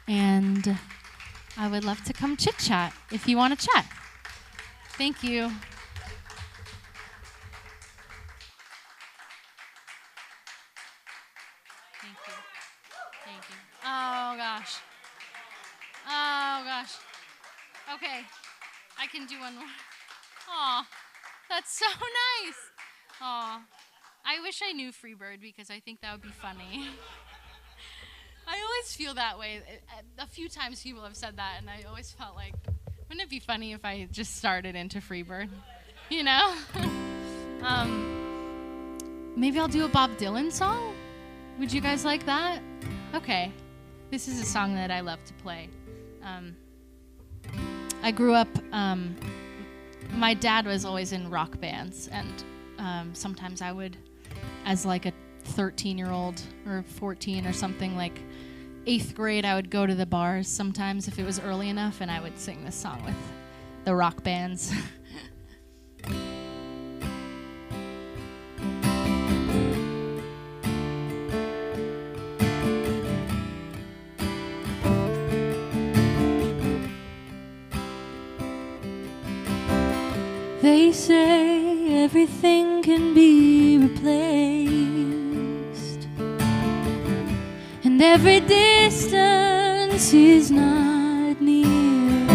And I would love to come chit chat if you want to chat. Thank you. Thank you. Thank you. Oh gosh. Oh gosh. Okay. I can do one more. Aw. That's so nice. Aw. I wish I knew Freebird because I think that would be funny. I always feel that way. A few times people have said that, and I always felt like, wouldn't it be funny if I just started into Freebird? You know? Maybe I'll do a Bob Dylan song? Would you guys like that? Okay. This is a song that I love to play. I grew up, my dad was always in rock bands, and sometimes I would, as like a 13-year-old or 14 or something, like 8th grade, I would go to the bars sometimes if it was early enough, and I would sing this song with the rock bands. They say everything can be replaced, and every distance is not near.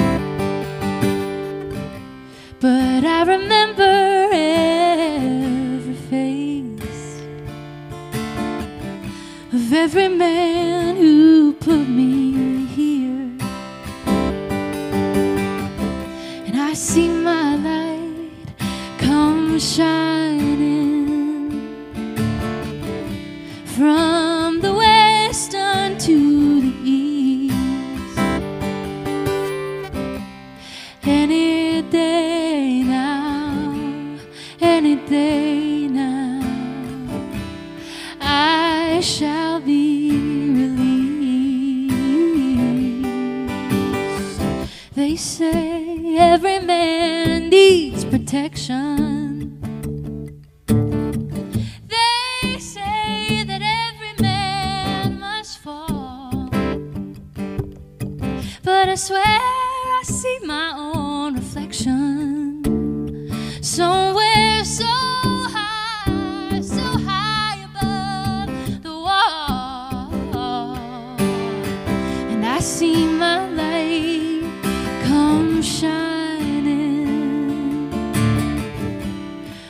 But I remember every face of every man who put me here, and I see my life come shining from the west unto the east. Any day now, any day now, I shall be released. They say every man needs protection. They say that every man must fall, but I swear I see my own reflection somewhere so high above the wall. And I see my light come shining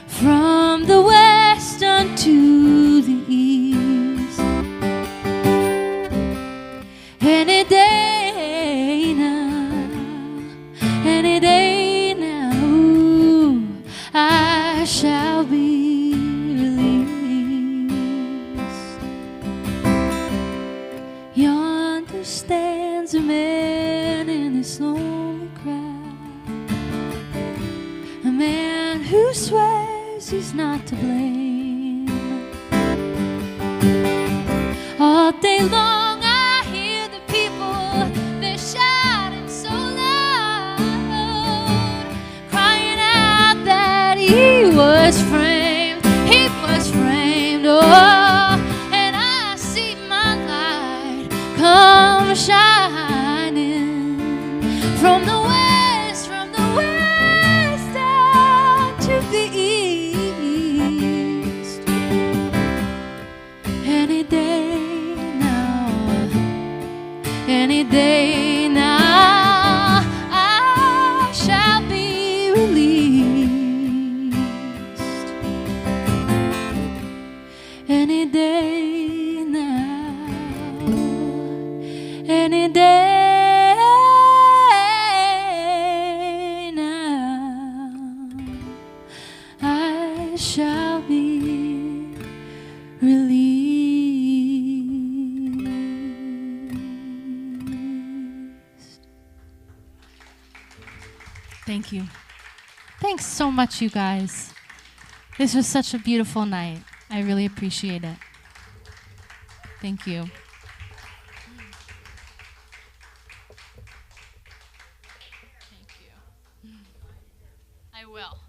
from the west unto the east. Any day now, any day now, ooh, I shall be released. Yonder stands a man in this lonely crowd, a man who swears he's not to blame. All day long I hear the people, they're shouting so loud, crying out that he was framed, oh, and I see my light come shining from the west down to the east. Any day now, any day now, I shall be released. Any day now, any day now, I shall be released. Thank you. Thanks so much, you guys. This was such a beautiful night. I really appreciate it. Thank you. Thank you. I will.